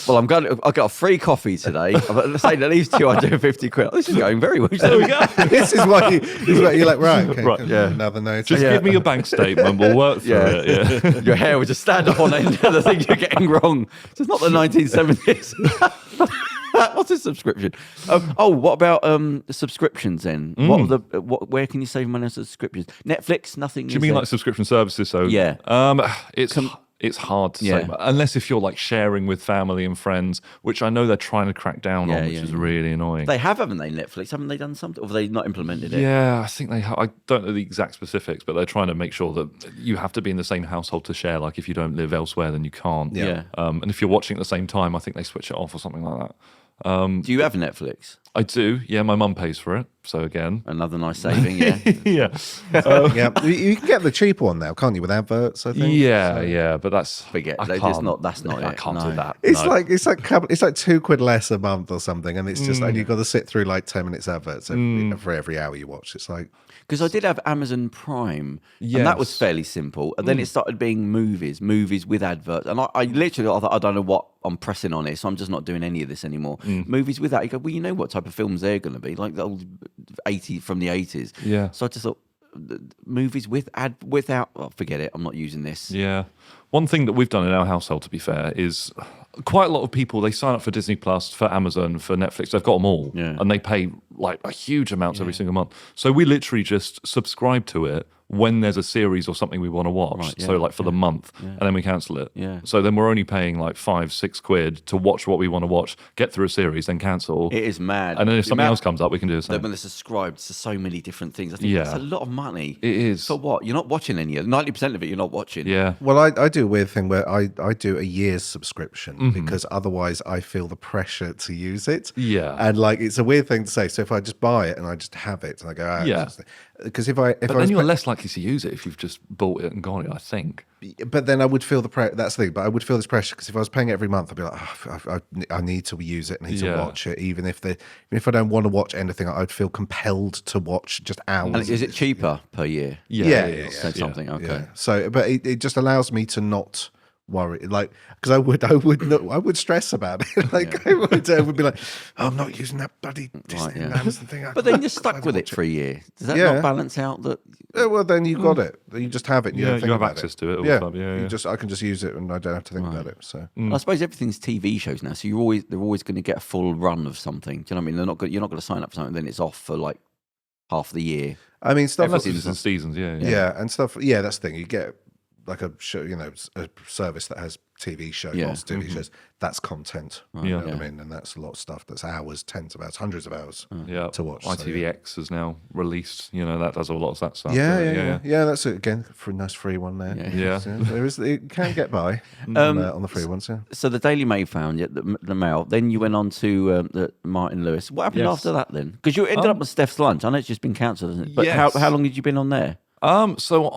Well, I got a free coffee today. I'm saying at least 250 quid. This is going very well. There we go. this is what you're like, right, okay, Right, yeah. another note. Just give me your bank statement. We'll work through it. Yeah. Your hair would just stand up on end of the thing you're getting wrong. It's not the 1970s. What's a subscription? What about the subscriptions then? Where can you save money on subscriptions? Netflix, nothing. Do you mean like subscription services? So Yeah. It's hard to Yeah. say, unless if you're like sharing with family and friends, which I know they're trying to crack down on, which is really annoying. They haven't they? Netflix haven't they done something, or have they not implemented it? Yeah, I think they have. I don't know the exact specifics, but they're trying to make sure that you have to be in the same household to share. Like if you don't live elsewhere, then you can't. Yeah. And if you're watching at the same time, I think they switch it off or something like that. Do you have Netflix? I do. Yeah, my mum pays for it. So again, Another nice saving, yeah. yeah, Yeah, you can get the cheaper one now, can't you? With adverts, I think. yeah, but that's Forget I it. can't- That's not I it. can't No. do that. It's No. like £2 less a month or something, and it's just and you've got to sit through like 10 minutes adverts for every hour you watch. It's like Because I did have Amazon Prime, and that was Yes. fairly simple. And then it started being movies with adverts. And I literally thought, I don't know what I'm pressing on it, so I'm just not doing any of this anymore. Movies with that, you go, well, you know what type of films they're going to be, like the old 80 from the 80s. Yeah. So I just thought, movies without, forget it, I'm not using this. Yeah. One thing that we've done in our household, to be fair, is quite a lot of people, they sign up for Disney Plus, for Amazon, for Netflix. They've got them all. Yeah. And they pay like a huge amounts every single month. So we literally just subscribe to it when there's a series or something we want to watch. Right, yeah, So like for the month, and then we cancel it. Yeah. So then we're only paying like £5-6 quid to watch what we want to watch, get through a series, then cancel. It is mad. And then if The something amount- else comes up, we can do the same. When they're subscribed to so many different things, I think Yeah. that's a lot of money. It is. For what? You're not watching any of it. 90% of it you're not watching. Yeah. well, I do a weird thing where I do a year's subscription because otherwise I feel the pressure to use it. Yeah. and like it's a weird thing to say. So if I just buy it and I just have it and I go, Yeah. because if I But then you're less likely to use it if you've just bought it and got it, I think. But then I would feel the pressure. That's the thing. But I would feel this pressure because if I was paying it every month, I'd be like, I need to use it. I need to Yeah. watch it, even if I don't want to watch anything, I'd feel compelled to watch just hours. And is it cheaper per year? Yeah, it yeah, is. So something, okay. Yeah. So, but it just allows me to not worry, like, because I would stress about it. Like I would be like, oh, I'm not using that bloody Disney yeah. Amazon thing. But then you're stuck with it for a year. Does that Yeah. not balance out that? Well, then you got it. You just have it. And you Yeah, don't think you have about access to it all the time. Yeah, yeah. I can just use it, and I don't have to think about it. So I suppose everything's TV shows now, so they're always going to get a full run of something. Do you know what I mean? You're not going to sign up for something, then it's off for like half the year. I mean, stuff. Unless it's in seasons, yeah. Yeah, and stuff. Yeah, that's the thing. You get like a show, a service that has TV shows, Yeah. lots of TV shows. That's content. You Yeah. know what I mean? And that's a lot of stuff. That's hours, tens of hours, hundreds of hours Yeah. to watch. so, ITVX has now released, that does a lot of that stuff. yeah. That's it again for a nice free one there. Yeah. So there is. It can get by on the free ones. Yeah. So the Daily Mail found you, the Mail. Then you went on to the Martin Lewis. What happened Yes. after that then? Because you ended up on Steph's Lunch. I know it's just been cancelled, isn't it? But Yes. how long had you been on there? So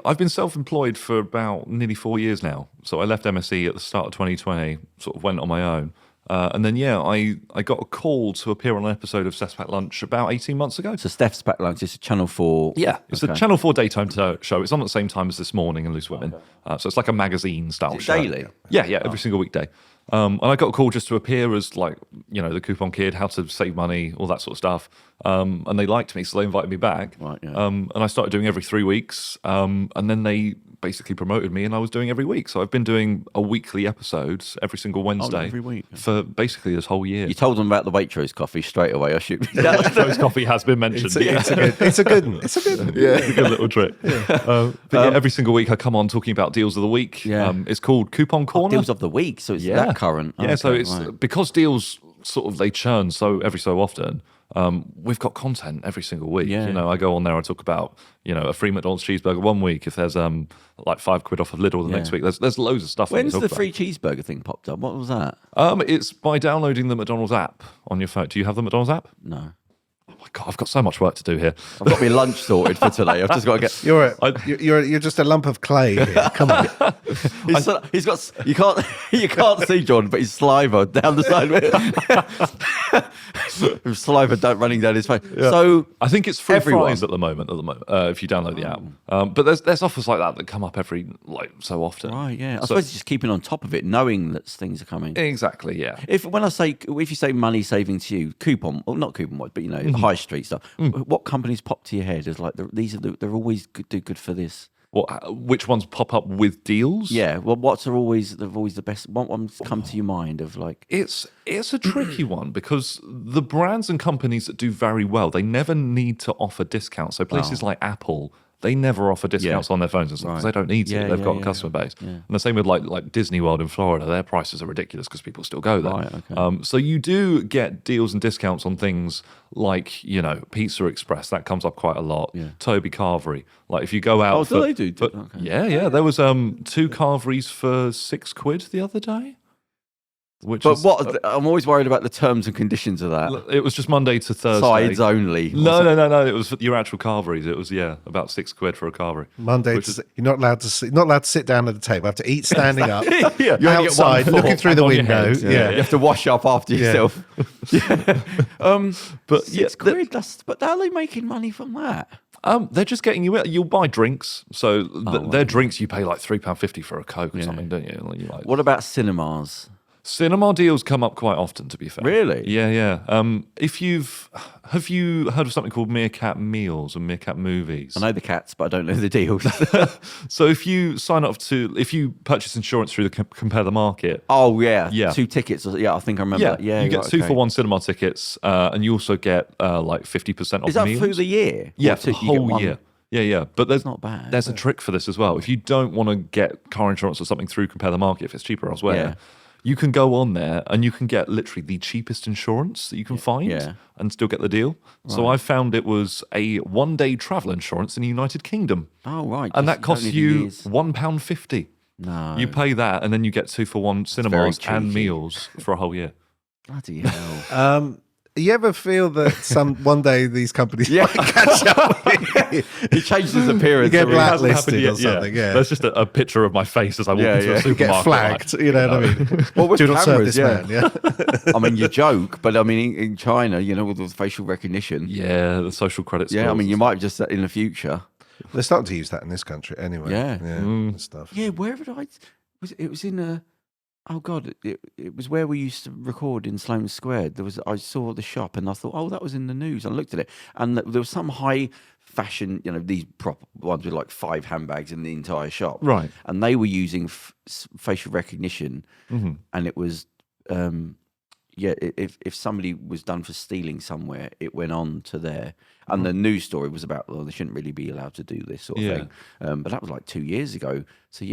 I've been self-employed for about nearly 4 years now. So I left MSE at the start of 2020, sort of went on my own. And then, I got a call to appear on an episode of Steph's Pack Lunch about 18 months ago. So Steph's Pack Lunch is a Channel 4. Yeah, it's a Channel 4 daytime show. It's on at the same time as This Morning and Loose Women. So it's like a magazine style show. Daily? Yeah, every single weekday. And I got a call just to appear as like, the coupon kid, how to save money, all that sort of stuff. And they liked me, so they invited me back. Right, yeah. And I started doing every 3 weeks. And then they basically promoted me and I was doing every week. So I've been doing a weekly episode every single Wednesday. Every week. For basically this whole year. You told them about the Waitrose coffee straight away, I shoot. Waitrose coffee has been mentioned. It's a good one. It's a good little trick. Every single week I come on talking about deals of the week. Yeah. It's called Coupon Corner. Deals of the week, so it's that current. Yeah, so it's because deals sort of they churn every so often. We've got content every single week. Yeah. I go on there and talk about a free McDonald's cheeseburger one week. If there's like £5 off of Lidl the next week, there's loads of stuff. When's the free cheeseburger thing popped up? What was that? It's by downloading the McDonald's app on your phone. Do you have the McDonald's app? No. Oh my God, I've got so much work to do here. I've got my lunch sorted for today. I've just got to get. You're just a lump of clay here. Come on. He's got. You can't see John, but his saliva down the side of it. Saliva running down his face. Yeah. So I think it's free fries at the moment. If you download the app, but there's offers like that come up every so often. Right. Yeah. I suppose it's just keeping on top of it, knowing that things are coming. Exactly. Yeah. If you say money saving to you, coupon, or not coupon wise, but high street stuff. What companies pop to your head as like they're always good for this? Which ones pop up with deals? Yeah. Well, they're always the best. What ones come to your mind of like? It's a tricky one because the brands and companies that do very well, they never need to offer discounts. So places like Apple, they never offer discounts on their phones and stuff because they don't need to. They've got a customer base. Yeah. And the same with like Disney World in Florida. Their prices are ridiculous because people still go there. Right, okay. So you do get deals and discounts on things like, Pizza Express. That comes up quite a lot. Yeah. Toby Carvery. Like if you go out... Oh, do they do? Okay. Yeah. There was 2 Carveries for £6 the other day. I'm always worried about the terms and conditions of that. It was just Monday to Thursday. Sides only. No. It was your actual carveries. It was about £6 for a carvery. Monday. You're not allowed to sit down at the table. You have to eat standing up. You're outside looking through the window. Yeah. You have to wash up after yourself. But £6. But how are they making money from that? They're just getting you. You'll buy drinks, so their drinks you pay like £3.50 for a Coke or something, don't you? What about cinemas? Cinema deals come up quite often, to be fair. Really? Yeah. Have you heard of something called Meerkat Meals and Meerkat Movies? I know the cats, but I don't know the deals. So if you if you purchase insurance through the Compare the Market. Oh yeah. 2 tickets. Yeah, I think I remember that. Yeah, you get 2 for 1 cinema tickets, and you also get like 50% off. Is that meals. through the year? Yeah, for the whole year. Yeah. But there's not bad. There's a trick for this as well. If you don't want to get car insurance or something through Compare the Market, if it's cheaper elsewhere. You can go on there and you can get literally the cheapest insurance that you can find and still get the deal. Right. So I found it was a 1-day travel insurance in the United Kingdom. Oh, right. And that costs you £1.50. No. You pay that and then you get 2 for 1 cinemas and meals for a whole year. Bloody hell. You ever feel that one day these companies might catch up with you? He changed his appearance. You get blacklisted or something. Yeah. There's just a picture of my face as I walk into a supermarket. You get flagged. You know what I mean? What was do not serve this man. Yeah. I mean, you joke, but I mean, in China, with the facial recognition. Yeah, the social credit scores. Yeah, I mean, you might just in the future. They're starting to use that in this country anyway. Yeah. Stuff. Yeah, where did it was in a... Oh God! It was where we used to record in Sloane Square. I saw the shop and I thought, oh, that was in the news. I looked at it and there was some high fashion, these prop ones with like 5 handbags in the entire shop, right? And they were using facial recognition, and it was, if somebody was done for stealing somewhere, it went on to there. And the news story was about, well, they shouldn't really be allowed to do this sort of thing. But that was like 2 years ago. So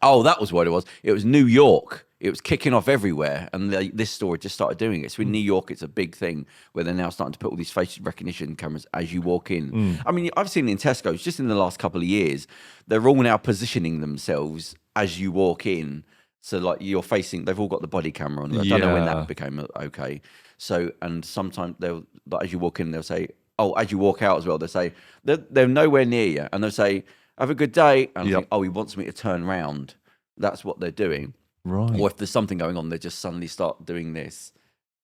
oh, that was what it was. It was New York. It was kicking off everywhere, and this store just started doing it. So in New York, it's a big thing where they're now starting to put all these face recognition cameras as you walk in. I mean, I've seen it in Tesco's just in the last couple of years. They're all now positioning themselves as you walk in. So like you're facing, they've all got the body camera on. I don't know when that became okay. So, and sometimes as you walk in, they'll say, oh, as you walk out as well, they'll say, they're nowhere near you, and they'll say, have a good day. And I think, oh, he wants me to turn round. That's what they're doing. Right. Or if there's something going on, they just suddenly start doing this.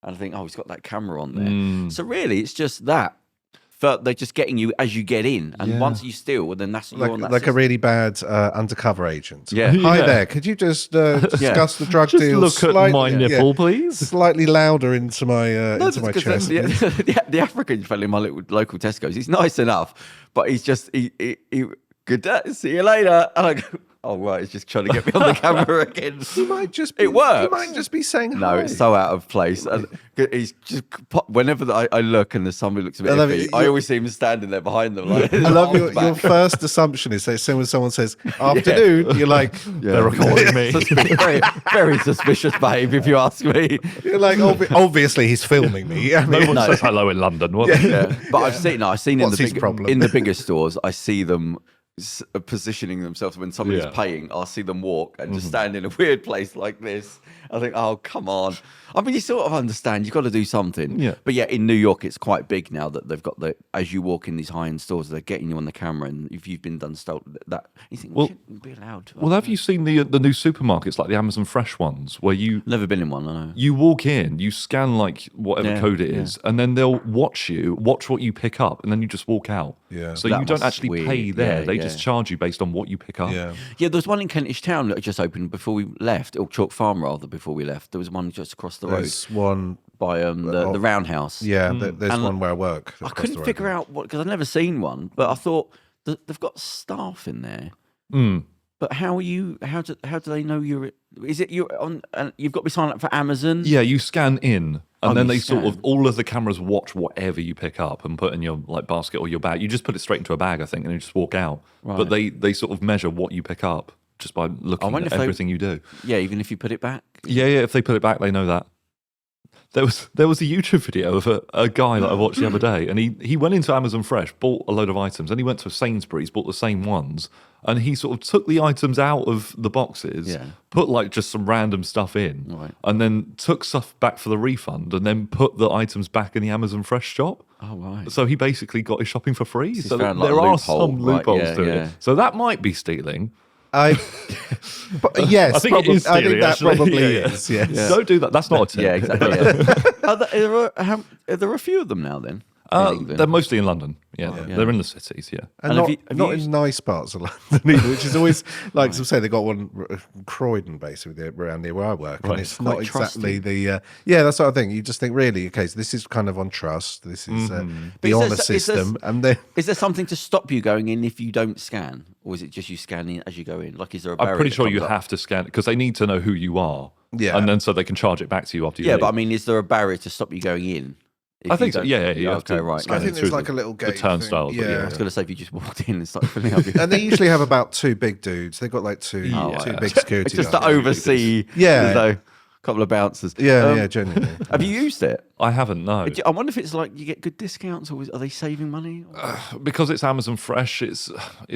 And I think, he's got that camera on there. So really, it's just that. They're just getting you as you get in. And once you steal, then that's you're on that like system. a really bad undercover agent. Yeah. Hi there. Could you just discuss the drug deal? Look at my nipple, please. Slightly louder into my chest. The African fellow in my local Tesco's, he's nice enough, but he's just he good day, see you later. And I go, oh right, he's just trying to get me on the camera again. He might just be, it works. He might just be saying hi. No, it's so out of place. And he's just whenever I look and there's somebody looks a bit iffy, I always see him standing there behind them. Like, I love your first assumption is that when someone says afternoon, you're like, they're recording me. very, very suspicious behaviour, if you ask me. You're like, obviously he's filming me. I mean, No one says hello in London, was it? Yeah. But I've seen What's his problem? in the bigger stores, I see them positioning themselves when somebody's paying. I'll see them walk and just stand in a weird place like this. I think, oh, come on. I mean, you sort of understand. You've got to do something. Yeah. But yeah, in New York, it's quite big now that they've got as you walk in these high-end stores, they're getting you on the camera. And if you've been done stolen, that you think, we shouldn't be allowed to. Well, have you seen the new supermarkets, like the Amazon Fresh ones, where Never been in one, I know. You walk in, you scan like whatever code it is, and then they'll watch what you pick up, and then you just walk out. Yeah. So That you don't must actually be pay weird. there. Yeah, they yeah. just charge you based on what you pick up. Yeah. Yeah, there was one in Kentish Town that just opened before we left, or Chalk Farm rather, before we left. There was one just across the road There's one. by the Roundhouse. Yeah, there's And one where I work. I couldn't figure out what, because I've never seen one, but I thought they've got staff in there. But how do they know you're? Is it you're on? You've got to be signed up for Amazon. Yeah, you scan in, and then you they scan. sort of all of the cameras watch whatever you pick up and put in your like basket or your bag. You just put it straight into a bag, I think, and you just walk out. Right. But they sort of measure what you pick up just by looking wonder at if everything you do. Yeah, even if you put it back. Yeah. If they put it back, they know that. There was a YouTube video of a guy that I watched the other day, and he went into Amazon Fresh, bought a load of items, and he went to Sainsbury's, bought the same ones, and he sort of took the items out of the boxes, put like just some random stuff in, and then took stuff back for the refund, and then put the items back in the Amazon Fresh shop. Oh right. So he basically got his shopping for free. So found, like, there a are loophole, some right, loopholes to yeah. it. So that might be stealing. Yes, I think it is I think stealing, that actually. probably Yeah. is. Yes. Yeah. Don't do that. That's not a tip. Yeah, exactly. Yeah. Are there a few of them now then? in England? They're mostly in London. Yeah, Yeah. they're in the cities. Yeah. And have not, you not used- in nice parts of London either, which is always, like I say, they got one Croydon basically around near where I work. Right. And it's Quite not exactly trusty. that sort of thing. You just think, really, okay, so this is kind of on trust. This is But the is honour there- is there- system. And then Is there something to stop you going in if you don't scan? Or is it just you scan in as you go in? Like, is there a barrier? I'm pretty that sure comes you up? have to scan because they need to know who you are. Yeah. And then so they can charge it back to you after you Yeah, leave. but I mean, is there a barrier to stop you going in? if I you think so. don't- Yeah, you have Okay, to right. scan I it think there's through like a little the gate turnstiles. thing. but I was going to say, if you just walked in and started filling up your... and they usually have about two big dudes. They've got like two big security just to guards. oversee, Yeah. a couple of bouncers. Yeah, genuinely. Have you used it? I haven't, no. I wonder if it's like you get good discounts, or are they saving money? Because it's Amazon Fresh, it's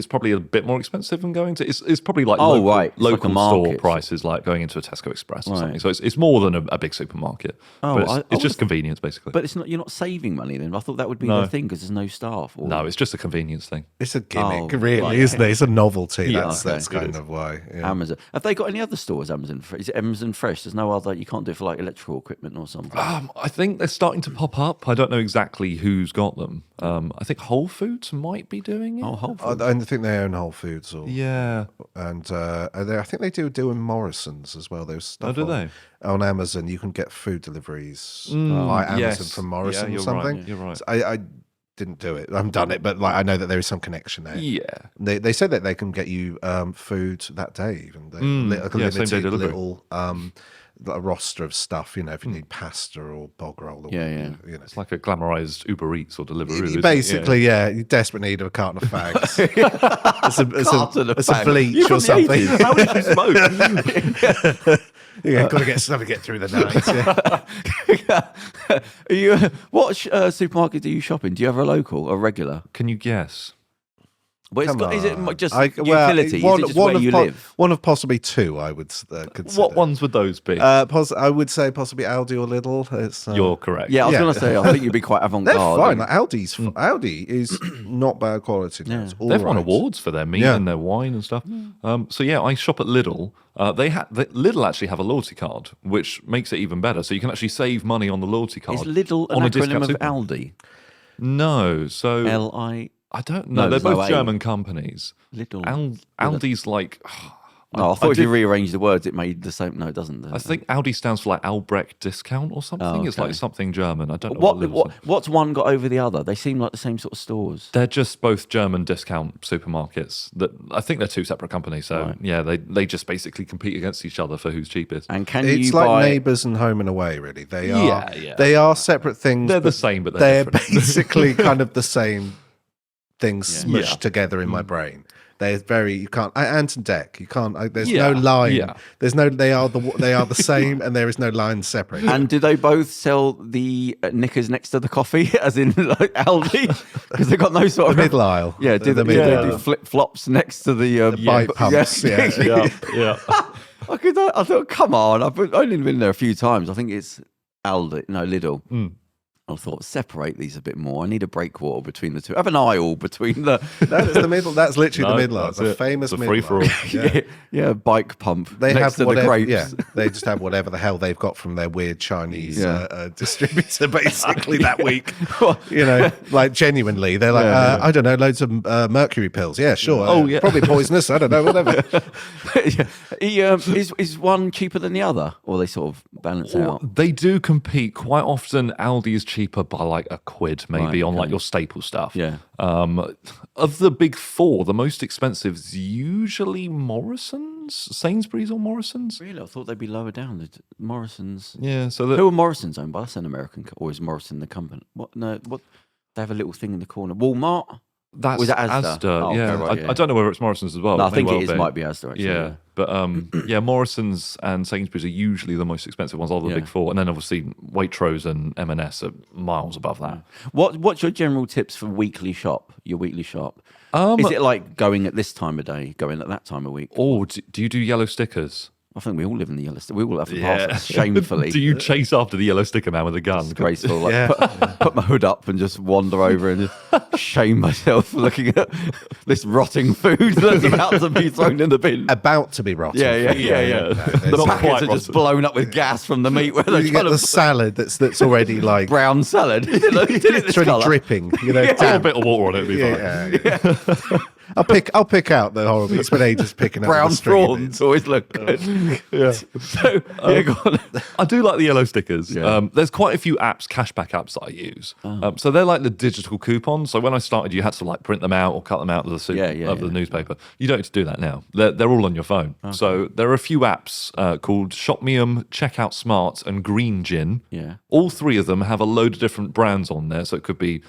probably a bit more expensive than going to. It's probably like Oh, local, right. It's like a local store market. prices, like going into a Tesco Express or Right. something. So it's more than a big supermarket. Oh, but I it's would've- just convenience, basically. But it's not. You're not saving money then. I thought that would be No. the thing because there's no staff. Or... no, it's just a convenience thing. It's a gimmick, Oh, really, right, isn't it? It's a novelty. Yeah, That's okay. that's kind of why. Yeah. Amazon. Have they got any other stores? Amazon. Is it Amazon Fresh? There's no other. You can't do it for like electrical equipment or something. I think they're starting to pop up. I don't know exactly who's got them. I think Whole Foods might be doing it. Oh, Whole Foods. I think they own Whole Foods, Yeah. and I think they do in Morrison's as well. There's stuff. do on, they? on Amazon? You can get food deliveries by Amazon yes. from Morrison Yeah, or you're something. right, you're right. So I didn't do it. I haven't done it, but like I know that there is some connection there. Yeah. They said that they can get you food that day, even like a yeah, same day limited delivery. little like a roster of stuff. You know, if you need pasta or bog roll, or Yeah, yeah. You know, It's like a glamorized Uber Eats or Deliveroo. isn't it? basically, yeah, you desperate need of a carton of fags. Carton of it's a fags. bleach You're or from the something. 80s. How did you smoke? Yeah, got to get stuff to get through the night. Yeah. Are you, what supermarket do you shop in? Do you have a local, a regular? Can you guess? Well, is it just well, utility? Is it just where you live? One of possibly two, I would consider. What ones would those be? I would say possibly Aldi or Lidl. It's, You're correct. Yeah, I was going to say, I think you'd be quite avant-garde. They're fine. Like Aldi is not bad quality. Yeah. It's all They've won right. awards for their meat and their wine and stuff. So yeah, I shop at Lidl. Lidl actually have a loyalty card, which makes it even better. So you can actually save money on the loyalty card. Is Lidl an acronym of Aldi? No, so L-I... I don't know. No, they're both no German companies. Little. Aldi's like. No, I thought if you rearrange the words, it made the same. No, it doesn't. I think Aldi stands for like Albrecht discount or something. Oh, okay. It's like something German. I don't know. What's one got over the other? They seem like the same sort of stores. They're just both German discount supermarkets. That I think they're two separate companies. So yeah, they just basically compete against each other for who's cheapest. And it's like Neighbours and Home and Away. Really, they are. Yeah. They are separate things. They're the same, but they're different. basically kind of the same things smushed together in my brain. They're very you can't Ant and Dec. You can't. There's no line. Yeah. There's no. They are the same, and there is no line separate. And do they both sell the knickers next to the coffee, as in like Aldi? Because they've got no sort of middle aisle. Yeah, do they do flip flops next to the bike pumps? Yeah. I thought, come on, I've only been there a few times. I think it's Lidl. I thought, separate these a bit more. I need a breakwater between the two. Have an aisle between the... That's the middle. That's literally the middle aisle. It's a famous middle free-for-all. Yeah, bike pump they next have to the grapes. Yeah, they just have whatever the hell they've got from their weird Chinese distributor, basically, that week. Like genuinely. They're like, I don't know, loads of mercury pills. Yeah, sure. Probably poisonous. I don't know, whatever. Is one cheaper than the other? Or they sort of balance out? They do compete. Quite often, Aldi is cheaper by like a quid maybe on like your staple stuff. Yeah. Of the big four, the most expensive is usually Morrison's, Sainsbury's or Morrison's. Really? I thought they'd be lower down. Morrison's. Yeah. So who are Morrison's owned by? That's an American, or is Morrison the company? What? No. What? They have a little thing in the corner. Walmart. That's was that Asda? Oh, yeah. Okay, right, I don't know whether it's Morrison's as well. No, I think it might be Asda. Actually, yeah. But Morrison's and Sainsbury's are usually the most expensive ones of the big four, and then obviously Waitrose and M&S are miles above that. What's your general tips for weekly shop? Your weekly shop? Is it like going at this time of day, going at that time of week? Or do you do yellow stickers? I think we all live in the yellow sticker. We all have to pass it, shamefully. Do you chase after the yellow sticker man with a gun? It's graceful. Like, put my hood up and just wander over and just shame myself for looking at this rotting food that's about to be thrown in the bin. About to be rotten. Yeah. The packets are just blown up with gas from the meat. Where you get the salad that's already like brown salad. It's already dripping. A little bit of water on it would be fine. I'll pick out the horrible. It's been ages picking out brown the prawns. Always look good. So go on. I do like the yellow stickers. There's quite a few apps, cashback apps that I use. So they're like the digital coupons. So when I started, you had to like print them out or cut them out of the newspaper. You don't need to do that now. They're all on your phone. Okay. So there are a few apps called Shopmium, Checkout Smart, and Green Gin. Yeah. All three of them have a load of different brands on there. So it could be,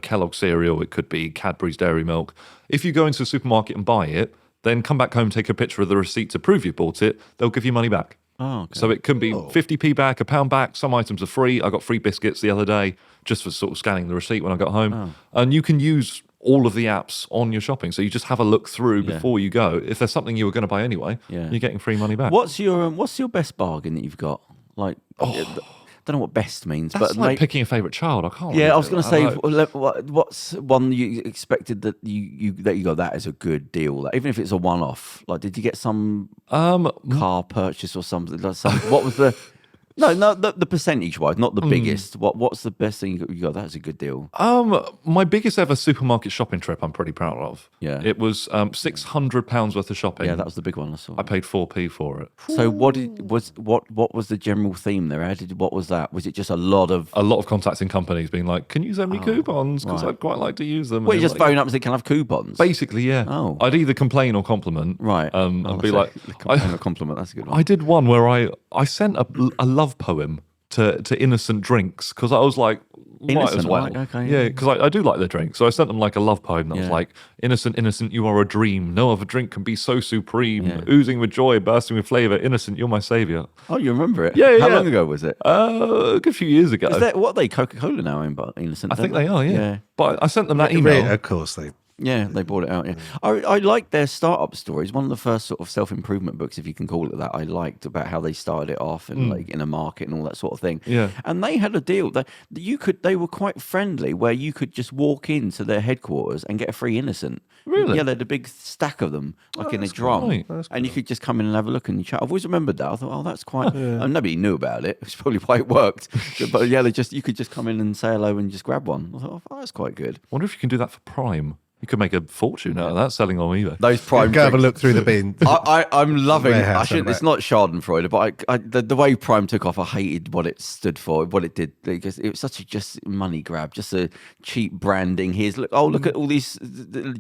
Kellogg's cereal. It could be Cadbury's Dairy Milk. If you go into a supermarket and buy it, then come back home, take a picture of the receipt to prove you bought it, they'll give you money back. Oh, okay. So it can be 50p back, £1 back. Some items are free. I got free biscuits the other day just for sort of scanning the receipt when I got home. Oh. And you can use all of the apps on your shopping. So you just have a look through before you go. If there's something you were going to buy anyway, you're getting free money back. What's your best bargain that you've got? Like, I don't know what best means, but like picking a favourite child. I can't. Yeah, I was going to say, what's one you expected that you got that as a good deal? Like, even if it's a one-off, like, did you get some car purchase or something? Like what was the? No, the percentage-wise, not the biggest. What's the best thing you got? That's a good deal. My biggest ever supermarket shopping trip, I'm pretty proud of. Yeah, it was £600 worth of shopping. Yeah, that was the big one I saw. I paid 4p for it. So what was the general theme there? What was that? Was it just a lot of contacting companies being like, "Can you send me coupons? Because I'd quite like to use them." Well, you just phone up and say, "Can I have coupons?" Basically, yeah. Oh, I'd either complain or compliment. Right. And be like, a compliment. That's a good one. I did one where I sent a love poem to Innocent Drinks because I was like, might as well. Okay. Because I do like the drink. So I sent them like a love poem that was like, innocent, you are a dream. No other drink can be so supreme. Oozing with joy, bursting with flavour. Innocent, you're my saviour. Oh, you remember it? Yeah. How long ago was it? A good few years ago. Is that what they Coca-Cola now owned by Innocent? I think they are, yeah. But I sent them that email. Of course they Yeah, they bought it out. Yeah, I liked their startup stories. One of the first sort of self-improvement books, if you can call it that, I liked about how they started it off and like in a market and all that sort of thing. Yeah, and they had a deal that they were quite friendly, where you could just walk into their headquarters and get a free innocent. Really? Yeah, they had a big stack of them, like in a drum, and you could just come in and have a look and chat. I've always remembered that. I thought, that's quite. And nobody knew about it. It's probably why it worked. But yeah, you could just come in and say hello and just grab one. I thought, that's quite good. Wonder if you can do that for Prime. You could make a fortune out of that selling on eBay. Those Prime. Go have a look through the bin. I'm loving. It's not Schadenfreude, but the way Prime took off, I hated what it stood for, what it did, because it was such a just money grab, just a cheap branding. Look at all these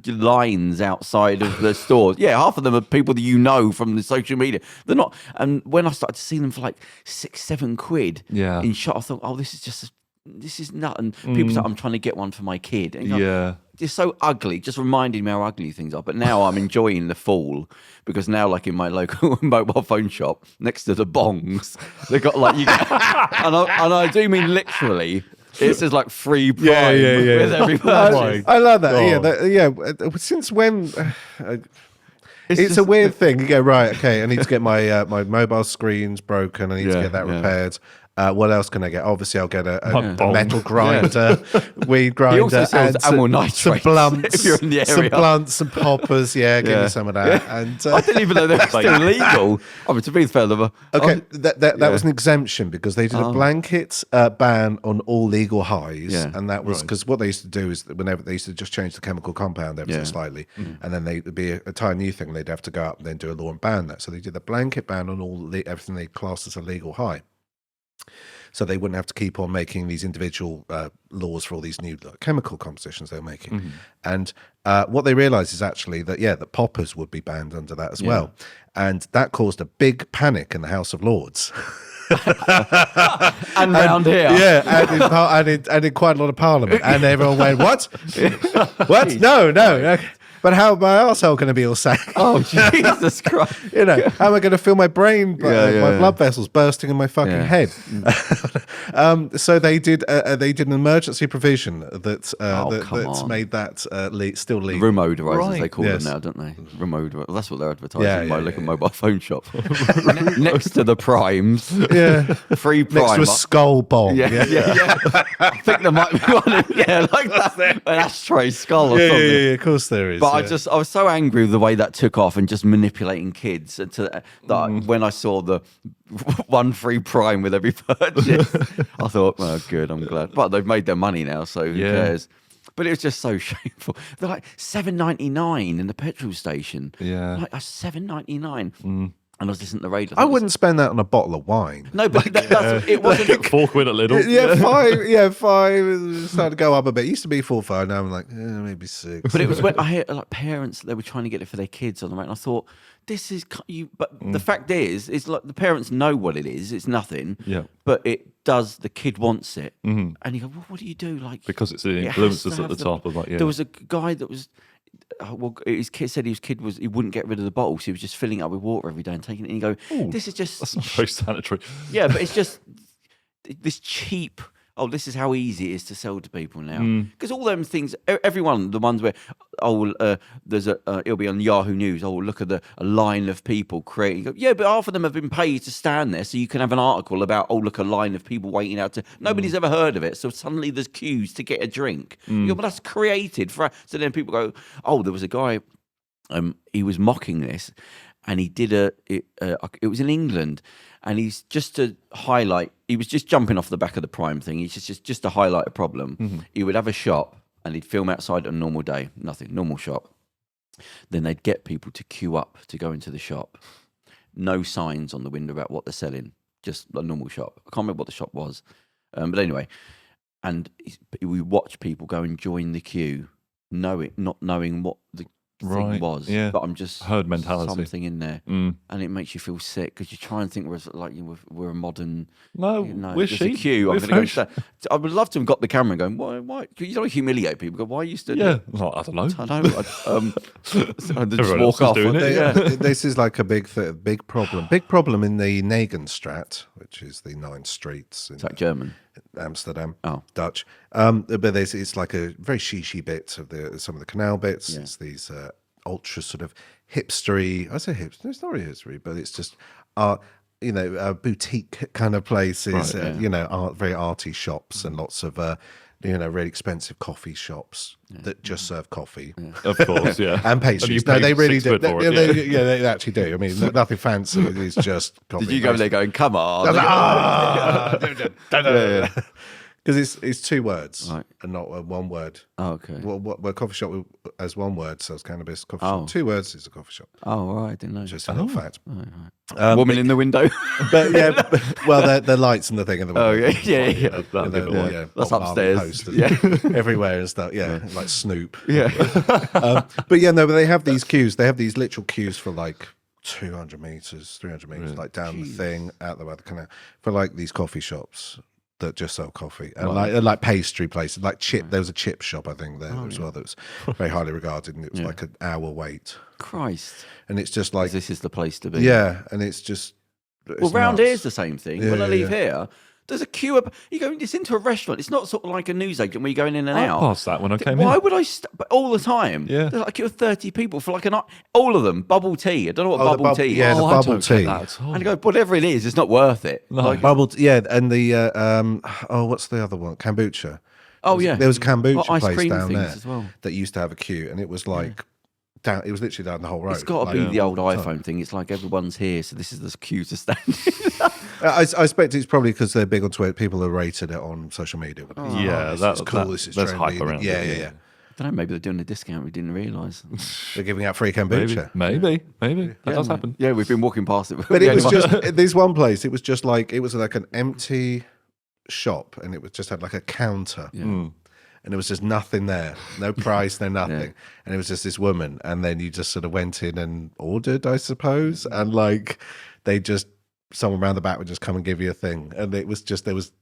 lines outside of the stores. Yeah, half of them are people that you know from the social media. They're not. And when I started to see them for like £6-7 in shop, I thought, this is nut. And people say, I'm trying to get one for my kid. And it's so ugly. Just reminding me how ugly things are. But now I'm enjoying the fall, because now, like in my local mobile phone shop, next to the bongs, they've got like and I do mean literally. It says like free Prime with every purchase. I love that. Since when? It's a weird thing. You go, right, okay, I need to get my my mobile screen's broken. I need to get that repaired. What else can I get? Obviously, I'll get a metal grinder, weed grinder, he also sells amyl nitrate. Some blunts, if you're in the area. some blunts, some poppers. Yeah, give me some of that. And I didn't even know they were still legal. I mean, to be fair, that was an exemption, because they did a blanket ban on all legal highs, and that was because what they used to do is whenever they used to just change the chemical compound ever so slightly, and then they'd be a tiny new thing. They'd have to go up and then do a law and ban that. So they did a blanket ban on everything they classed as a legal high. So they wouldn't have to keep on making these individual laws for all these new chemical compositions they're making. And what they realised is actually that poppers would be banned under that as well. And that caused a big panic in the House of Lords. and round here. Yeah, and in quite a lot of Parliament. And everyone went, what? What? No. But how my arsehole going to be all sacked? Oh, Jesus Christ. How am I going to feel my brain, my blood vessels bursting in my fucking head? So they did an emergency provision that's made that still legal. Room odorizers, they call them now, don't they? Room odor. Well, that's what they're advertising by looking mobile phone shop. Next to the Primes. Yeah. Free Prime. Next to a skull bomb. Yeah. I think there might be one like that. An ashtray skull or something. Yeah, of course there is. But I was so angry with the way that took off and just manipulating kids that when I saw the one free Prime with every purchase, I thought, oh, good, I'm glad. But they've made their money now, so who cares? But it was just so shameful. They're like $7.99 in the petrol station. Yeah, like $7.99. And I was listening to the radio. I wouldn't spend that on a bottle of wine. No, but it wasn't. £4 at Lidl. Yeah, five. It started to go up a bit. It used to be 4 or 5. Now I'm like, maybe 6. But it was when I heard like parents, they were trying to get it for their kids on the road. And I thought, this is you. But the fact is, it's like the parents know what it is. It's nothing. Yeah. But it does. The kid wants it, and you go, well, what do you do? Like, because it's the influencers at the top of like. Yeah. There was a guy that was. His kid said he wouldn't get rid of the bottle, so he was just filling it up with water every day and taking it. And you go, this is just that's not very sanitary. Yeah, but it's just this cheap. Oh, this is how easy it is to sell to people now. Because all them things, everyone, the ones where there's it'll be on Yahoo News. Oh, look at a line of people creating. Go, yeah, but half of them have been paid to stand there, so you can have an article about look, a line of people waiting out to. Nobody's ever heard of it, so suddenly there's queues to get a drink. You go, but that's created for. So then people go, oh, there was a guy. He was mocking this, and he did it was in England. And he's just to highlight, he was just jumping off the back of the Prime thing. He's just to highlight a problem. He would have a shop and he'd film outside on a normal day, nothing, normal shop. Then they'd get people to queue up to go into the shop. No signs on the window about what they're selling, just a normal shop. I can't remember what the shop was. But anyway, we watch people go and join the queue, not knowing what the thing was, but I'm just herd mentality, something in there, and it makes you feel sick because you try and think we're a modern. We're sheep. A queue. I'm going to go. I would love to have got the camera and going. Why? You don't humiliate people. Go, why you stood? Yeah, I don't know. I just walk off. This is like a big problem. Big problem in the Nagan Strat, which is the 9 streets. Is that German? Amsterdam, Oh. Dutch. But it's like a very chic bit of some of the canal bits. Yeah. It's these ultra sort of hipstery. I say hipster. It's not really hipstery, but it's just boutique kind of places. Right, Very arty shops and lots of really expensive coffee shops that just serve coffee. Yeah. Of course, yeah. And pastries. And No, they really do. do. They actually do. I mean, nothing fancy. It's just coffee. Did you go there going, come on? Because it's two words Right. and not one word. Oh, okay. Well, coffee shop as one word sells cannabis. Coffee shop, 2 words is a coffee shop. Oh, right. I didn't know. Just a little fact. Woman in the window. But the lights and the thing in the window. Oh, yeah. That's Bob Marley upstairs. posters everywhere and stuff. Yeah, like Snoop. Yeah. But they have these queues. They have these literal queues for like 200 meters, 300 meters, like down the thing out the way the canal for like these coffee shops that just sell coffee and like pastry places, like chip. There was a chip shop I think there as well that was very highly regarded, and it was like an hour wait. Christ. And it's just like this is the place to be. Yeah, and it's just. Well, round here's the same thing. Yeah, when I leave here, there's a queue up. You go into a restaurant. It's not sort of like a newsagent where you're going in and out. I passed that when I came in. Why would I? But all the time. Yeah. There's like a queue of 30 people for like all of them bubble tea. I don't know what bubble tea is. Yeah, the I bubble don't get tea. that at all. And you go, whatever it is, it's not worth it. No. Like, Bubble, and the what's the other one? Kombucha. There was a kombucha ice place cream down things there as well. that used to have a queue, and it was like down. It was literally down the whole road. It's got to be the old iPhone thing. It's like everyone's here, so this is the queue to stand in. I expect it's probably because they're big on Twitter. People have rated it on social media. That's cool. This is there's trendy. hype around Yeah. I don't know, maybe they're doing a discount we didn't realise. They're giving out free kombucha. Maybe. That does happen. Yeah, we've been walking past it. But it was just this one place. It was just like an empty shop, and it was just had like a counter. Yeah. And there was just nothing there, no price, no nothing. And it was just this woman. And then you just sort of went in and ordered, I suppose. And like someone around the back would just come and give you a thing. And it was just, there was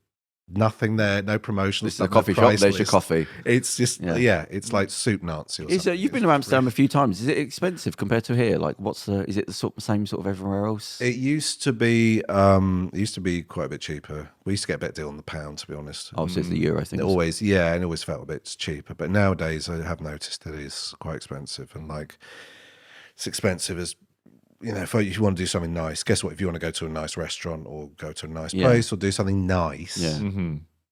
nothing there, no promotion. This is a coffee shop, there's your coffee. It's just, it's like soup Nazi or something. You've been to Amsterdam a few times. Is it expensive compared to here? Like, is it the same sort of everywhere else? It used to be quite a bit cheaper. We used to get a better deal on the pound, to be honest. Oh, so it's the euro thing. And it always felt a bit cheaper. But nowadays, I have noticed that it's quite expensive. And like, it's expensive as, if you want to do something nice, guess what? If you want to go to a nice restaurant or go to a nice place or do something nice,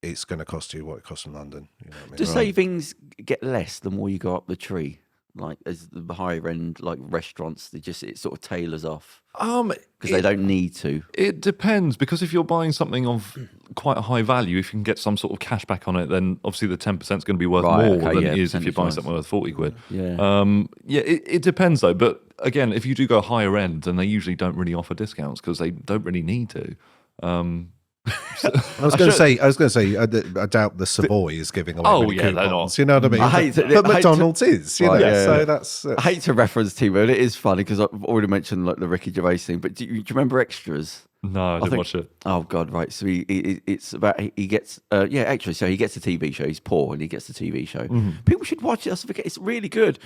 it's going to cost you what it costs in London. You know what I mean? Do savings get less the more you go up the tree? Like as the higher end, like restaurants, it sort of tailors off because they don't need to. It depends, because if you're buying something of quite a high value, if you can get some sort of cash back on it, then obviously the 10% is going to be worth more than it is if you're buying something worth 40 quid. It depends though. But again, if you do go higher end, then they usually don't really offer discounts because they don't really need to. I was going to say, I doubt the Savoy is giving away many coupons. You know what I mean? But McDonald's is, so that's. I hate to reference TV, but it is funny because I've already mentioned like the Ricky Gervais thing. But do you remember Extras? No, I didn't watch it. Oh God, right. So it's about he gets actually, so he gets a TV show. He's poor and he gets a TV show. People should watch it. It's really good.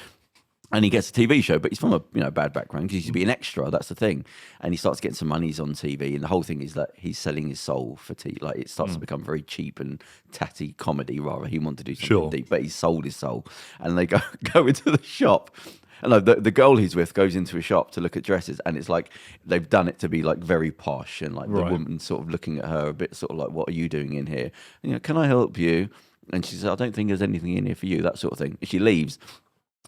And he gets a TV show, but he's from a bad background because he used to be an extra. That's the thing. And he starts getting some money. He's on TV, and the whole thing is that he's selling his soul for tea. Like it starts to become very cheap and tatty comedy. Rather, he wanted to do something deep, but he sold his soul. And they go into the shop. And the girl he's with goes into a shop to look at dresses, and it's like they've done it to be like very posh, and like the woman sort of looking at her a bit sort of like, "What are you doing in here? Can I help you?" And she says, "I don't think there's anything in here for you." That sort of thing. And she leaves,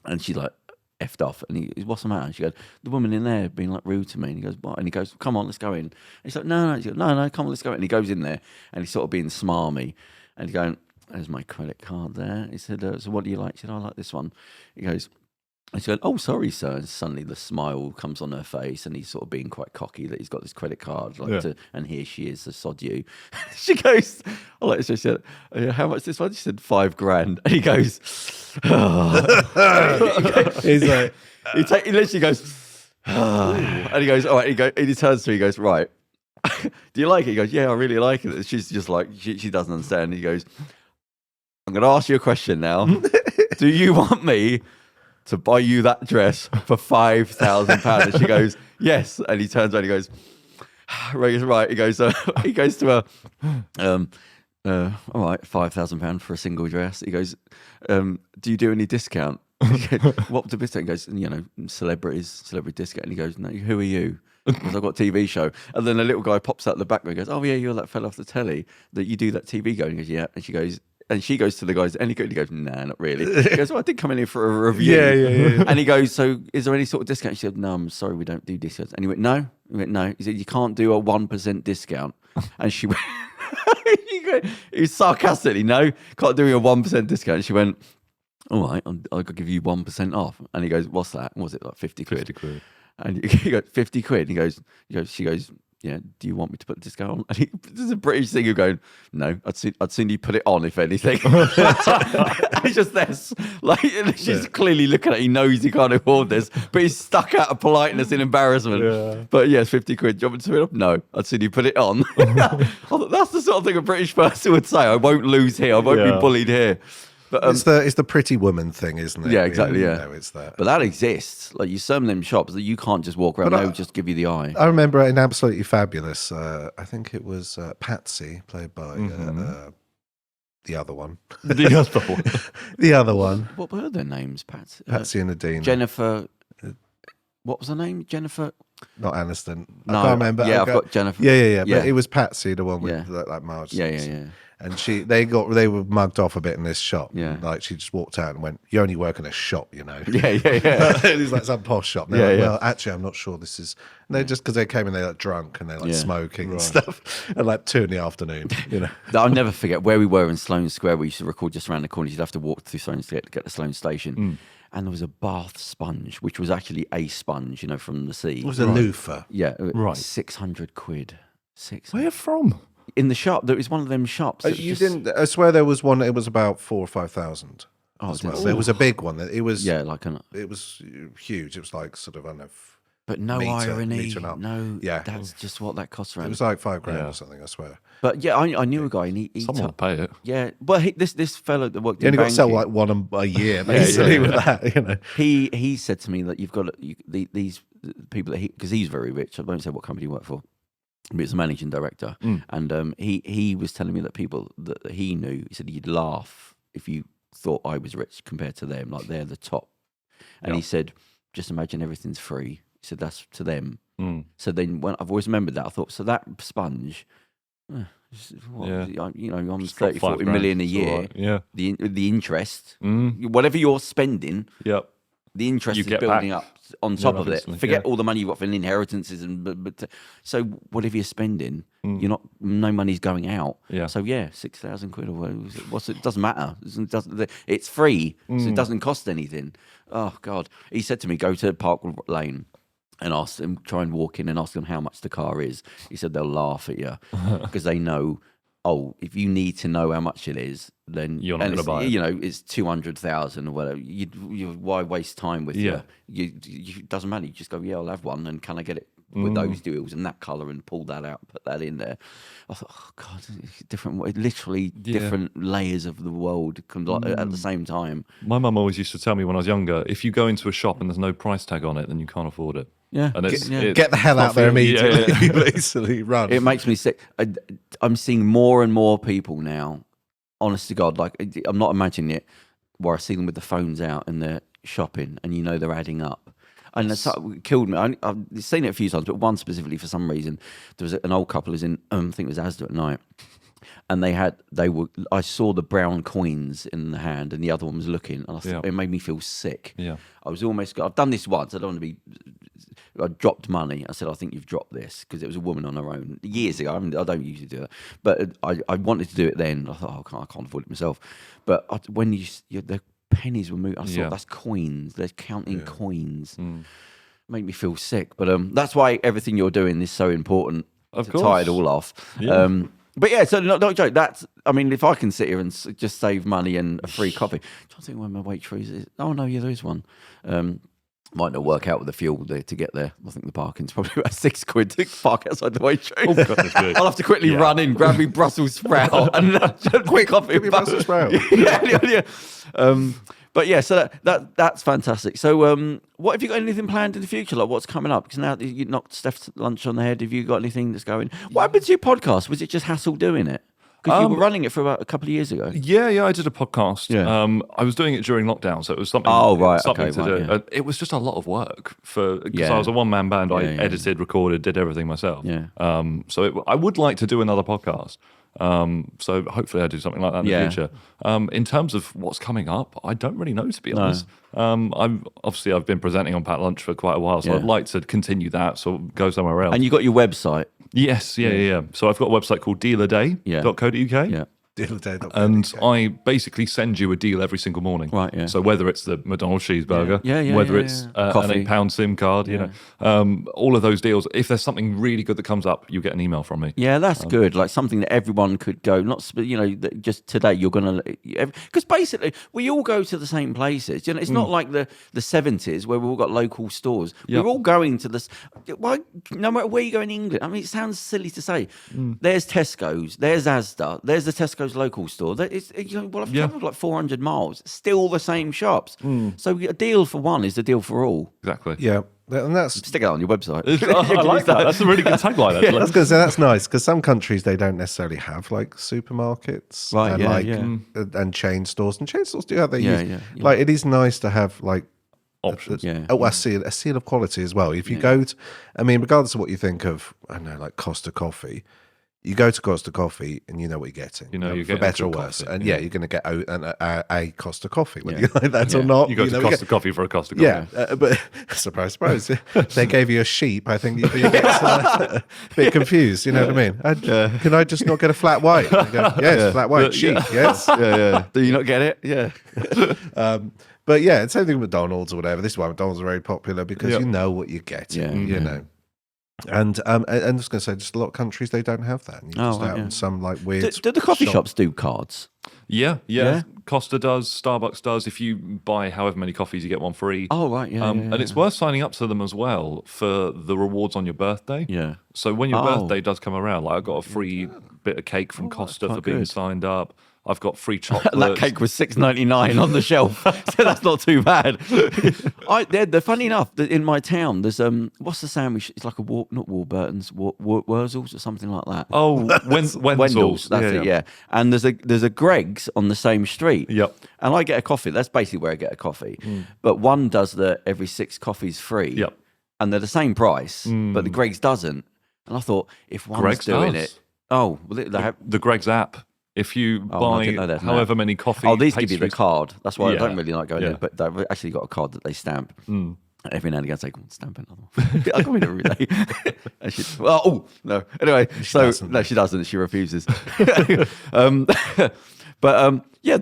and she's like effed off, and he's, "What's the matter?" And she goes, "The woman in there being like rude to me." And he goes, "What?" And he goes, "Come on, let's go in." And he's like, "No." She goes, "No, come on, let's go in." And he goes in there, and he's sort of being smarmy, and he's going, "There's my credit card there." He said, "So what do you like?" She said, "I like this one." He goes. And she goes, "Oh, sorry, sir." And suddenly the smile comes on her face, and he's sort of being quite cocky that he's got this credit card, and here she is, to sod you. She goes, she said, "How much this one?" She said, $5,000. And he goes, he's like, he literally goes, and he goes, all right. And he turns to her, he goes, "Right, do you like it?" He goes, "Yeah, I really like it." She's just like, she doesn't understand. He goes, "I'm going to ask you a question now. Do you want me to buy you that dress for £5,000? And she goes, "Yes." And he turns around, he goes, "Right." He goes to her, all right, £5,000 for a single dress. He goes, do you do any discount? What the discount? He goes, celebrity discount. And he goes, no, who are you? Because I've got a TV show. And then a little guy pops out the back and goes, oh yeah, you're that fella off the telly that you do that TV going. He goes, yeah. And she goes to the guys, and he goes, nah, not really. He goes, I did come in here for a review. Yeah. And he goes, so is there any sort of discount? She said, no, I'm sorry, we don't do discounts. And he went, no. He said, you can't do a 1% discount. And she went, he was sarcastically, no, can't do a 1% discount. And she went, all right, I'll give you 1% off. And he goes, what's that? Was it like 50 quid? 50 quid. And he goes, 50 quid. And she goes, yeah, do you want me to put the discount on? And there's a British singer going, no, I'd seen you put it on, if anything. And he's just there, like, she's clearly looking at it. He knows he can't afford this, but he's stuck out of politeness and embarrassment. Yeah. But yes, 50 quid. Do you want me to put it up? No, I'd seen you put it on. That's the sort of thing a British person would say. I won't lose here. I won't be bullied here. But, it's the pretty woman thing, isn't it? Yeah, exactly. Yeah, it's that. But that exists. Like, you some of them shops that you can't just walk around. They'll just give you the eye. I remember in Absolutely Fabulous. I think it was Patsy, played by the other one. The other one. The other one. What were their names? Patsy and Nadine. Jennifer. What was her name? Jennifer. Not Aniston. No, I can't remember. Yeah, I've got Jennifer. Yeah. But it was Patsy, the one with like Marge. Yeah. And they were mugged off a bit in this shop. Yeah. Like, she just walked out and went, you only work in a shop, you know. Yeah. It was like some posh shop. They're like, well, actually, I'm not sure this is. And they're just because they came in, they're like drunk and they're like smoking and stuff. And like 2 PM, you know. I'll never forget where we were in Sloane Square. We used to record just around the corner. You'd have to walk through Sloane Square to get to Sloane Station. And there was a bath sponge, which was actually a sponge, from the sea. It was a loofah. Yeah. Right. 600 quid. Where from? In the shop. There was one of them shops. I swear there was one. It was about 4,000 or 5,000. Oh, well. There was a big one. It was it was huge. It was like sort of, I don't know. But no irony. No, yeah. That's just what that costs around. It was like $5,000 or something. I swear. But yeah, I knew a guy, and he someone would pay it. Yeah, well, this fellow that worked. You only got to sell like one a year, basically. With that, He said to me that you've got these people that because he's very rich. I won't say what company he worked for. But he's a managing director, and he was telling me that people that he knew, he said he'd laugh if you thought I was rich compared to them, like they're the top. And he said, just imagine everything's free. He said that's to them. So then, when I've always remembered that, I thought, so that sponge, I'm 30-40 million a year. Right. Yeah, the interest, whatever you're spending. Yep. The interest is building up on top of it. Forget all the money you've got for inheritances but so whatever you're spending, no money's going out. Yeah. So 6,000 quid or whatever. It doesn't matter. It's free, so it doesn't cost anything. Oh God! He said to me, go to Park Lane and ask them, try and walk in and ask them how much the car is. He said they'll laugh at you because they know. Oh, if you need to know how much it is, then you're not going to buy it. It's 200,000 or whatever. Why waste time with you? It doesn't matter. You just go, I'll have one, and can I get it with those deals and that colour, and pull that out, put that in there. I thought, oh God, different layers of the world at the same time. My mum always used to tell me when I was younger, if you go into a shop and there's no price tag on it, then you can't afford it. Yeah, and get the hell out there immediately. Basically, run. It makes me sick. I'm seeing more and more people now. Honest to God, like I'm not imagining it, where I see them with the phones out and they're shopping, and they're adding up. And it killed me. I've seen it a few times, but one specifically for some reason. There was an old couple who's in, I think it was Asda at night, and I saw the brown coins in the hand, and the other one was looking, and it made me feel sick. Yeah, I've done this once. I don't want to be. I dropped money. I said, I think you've dropped this, because it was a woman on her own years ago. I don't usually do that, but I wanted to do it then. I thought, I can't afford it myself. But when the pennies were moving, I thought that's coins. They're counting coins. Made me feel sick. But that's why everything you're doing is so important to tie it all off. Yeah. But yeah, so not joke. If I can sit here and just save money and a free coffee. I'm trying to think where my Waitrose is. Oh no, there is one. Might not work out with the fuel there to get there. I think the parking's probably about £6 to park outside the Waitrose. Oh, goodness me. I'll have to quickly run in, grab me Brussels sprout, and quick coffee. Brussels sprout. Yeah. But yeah, so that's fantastic. So, what have you got anything planned in the future? Like, what's coming up? Because now that you knocked Steph's lunch on the head, have you got anything that's going? What happened to your podcast? Was it just hassle doing it? Because you were running it for about a couple of years ago. Yeah, I did a podcast. Yeah. I was doing it during lockdown, so it was something. Something to do. Yeah. It was just a lot of work because I was a one-man band. I edited, recorded, did everything myself. Yeah. I would like to do another podcast. So hopefully I do something like that in the future. In terms of what's coming up, I don't really know, to be honest. I've been presenting on Pat Lunch for quite a while, so I'd like to continue that, so go somewhere else. And you got your website. Yes, yeah. So I've got a website called dealerday.co.uk. Yeah. And I basically send you a deal every single morning. Right, yeah. So whether it's the McDonald's cheeseburger, whether it's an £8 SIM card, you know, all of those deals. If there's something really good that comes up, you get an email from me. Yeah, that's good. Like something that everyone could go. Not just today. You're gonna because basically we all go to the same places. You know, it's not like the 70s where we all got local stores. We're all going to this. Well, no matter where you go in England. I mean, it sounds silly to say. There's Tesco's. There's Asda. There's the Tesco's local store. I've travelled like 400 miles. Still the same shops. So a deal for one is a deal for all. Exactly. Yeah. And that's Stick it on your website. I like that. That's a really good tagline. Actually. I was going to say that's nice because some countries they don't necessarily have like supermarkets, and and chain stores. And chain stores do have their use. Like it is nice to have like options. A seal of quality as well. If you go to, I mean, regardless of what you think of, I don't know, like Costa Coffee. You go to Costa Coffee and you know what you're getting. You know, you're for better or worse. Coffee, and you're going to get a Costa Coffee, whether you like that or not. You go to Costa Coffee for a Costa Coffee. Yeah, but surprise, they gave you a sheep. I think you get a bit confused. You know what I mean? Can I just not get a flat white? Yes, flat white sheep. Yes. Do you not get it? Yeah. But yeah, it's same thing with McDonald's or whatever. This is why McDonald's are very popular because you know what you're getting. You know. And I was going to say, just a lot of countries they don't have that. And you just have some like weird. Do the coffee shops do cards? Yeah. Costa does. Starbucks does. If you buy however many coffees, you get one free. Oh right, and it's worth signing up to them as well for the rewards on your birthday. Yeah. So when your birthday does come around, like I got a free bit of cake from Costa for being signed up. I've got free chocolate. That cake was $6.99 on the shelf, so that's not too bad. They're funny enough. In my town, there's what's the sandwich? It's like not Warburton's, Wurzels or something like that. Oh, Wenzel's. That's it. Yeah, and there's a Greg's on the same street. Yep. And I get a coffee. That's basically where I get a coffee. But one does every 6 coffees free. Yep. And they're the same price, but the Greg's doesn't. And I thought if one's doing it, the Greg's app. If you buy however many coffee, these give you the card. That's why I don't really like going there. But they've actually got a card that they stamp. Every now and again, I say, "Stamp another one." I come in every day. No. Anyway, she doesn't. She refuses.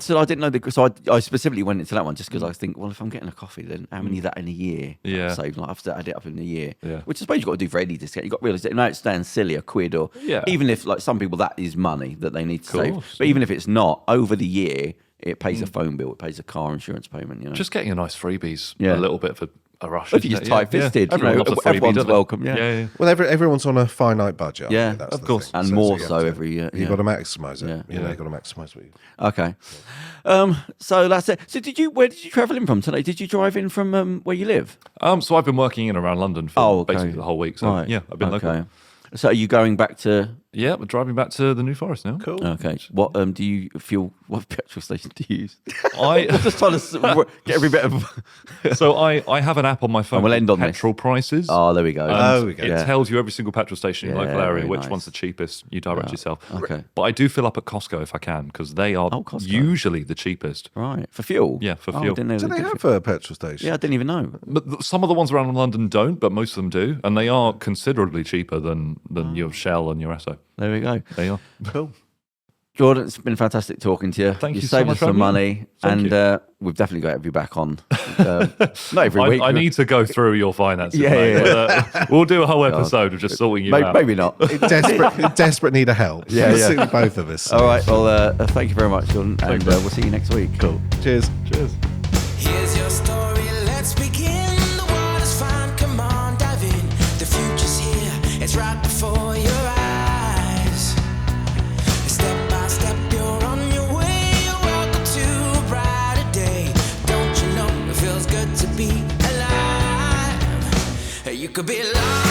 So I didn't know so I specifically went into that one just because I think, well, if I'm getting a coffee, then how many of that in a year? Yeah. So like, I've added it up in a year. Yeah. Which I suppose you've got to do for any discount. You've got to realise that it stands silly, a quid or even if like some people that is money that they need to save. But even if it's not, over the year, it pays a phone bill, it pays a car insurance payment. You know? Just getting a nice freebies, a little bit for a rush. If you're just tight-fisted, everyone's welcome. Yeah. Well, everyone's on a finite budget. Yeah, that's of course, and more so every year. You've got to maximise it. You've got to maximise what you. Okay, so that's it. So where did you travel in from today? Did you drive in from where you live? So I've been working in around London for basically the whole week. So I've been local. So are you going back to? Yeah, we're driving back to the New Forest now. Cool. Okay. What do you feel? What petrol station do you use? I'm just trying to get every bit of. So I have an app on my phone. And we'll end on petrol prices. Oh, there we go. It tells you every single petrol station in your local area which one's the cheapest. You direct yourself. Okay. But I do fill up at Costco if I can because they are usually the cheapest. Right, for fuel. Yeah, for fuel. Do they have a petrol station? Yeah, I didn't even know. But some of the ones around London don't, but most of them do, and they are considerably cheaper than your Shell and your Esso. There we go. They are. Cool. Jordan, it's been fantastic talking to you. Thank you. You saved us some money, and we've definitely got to have you back on. Not every week. I need to go through your finances. We'll do a whole episode of just sorting you out. Maybe not. Desperate need of help. Yeah. Both of us. All right. Well, thank you very much, Jordan, and we'll see you next week. Cool. Cheers. Here's your story. Let's begin. The water's fine. Come on, dive in. The future's here. It's right before your eyes. Step by step, you're on your way. You're welcome to a brighter day. Don't you know it feels good to be alive? You could be alive.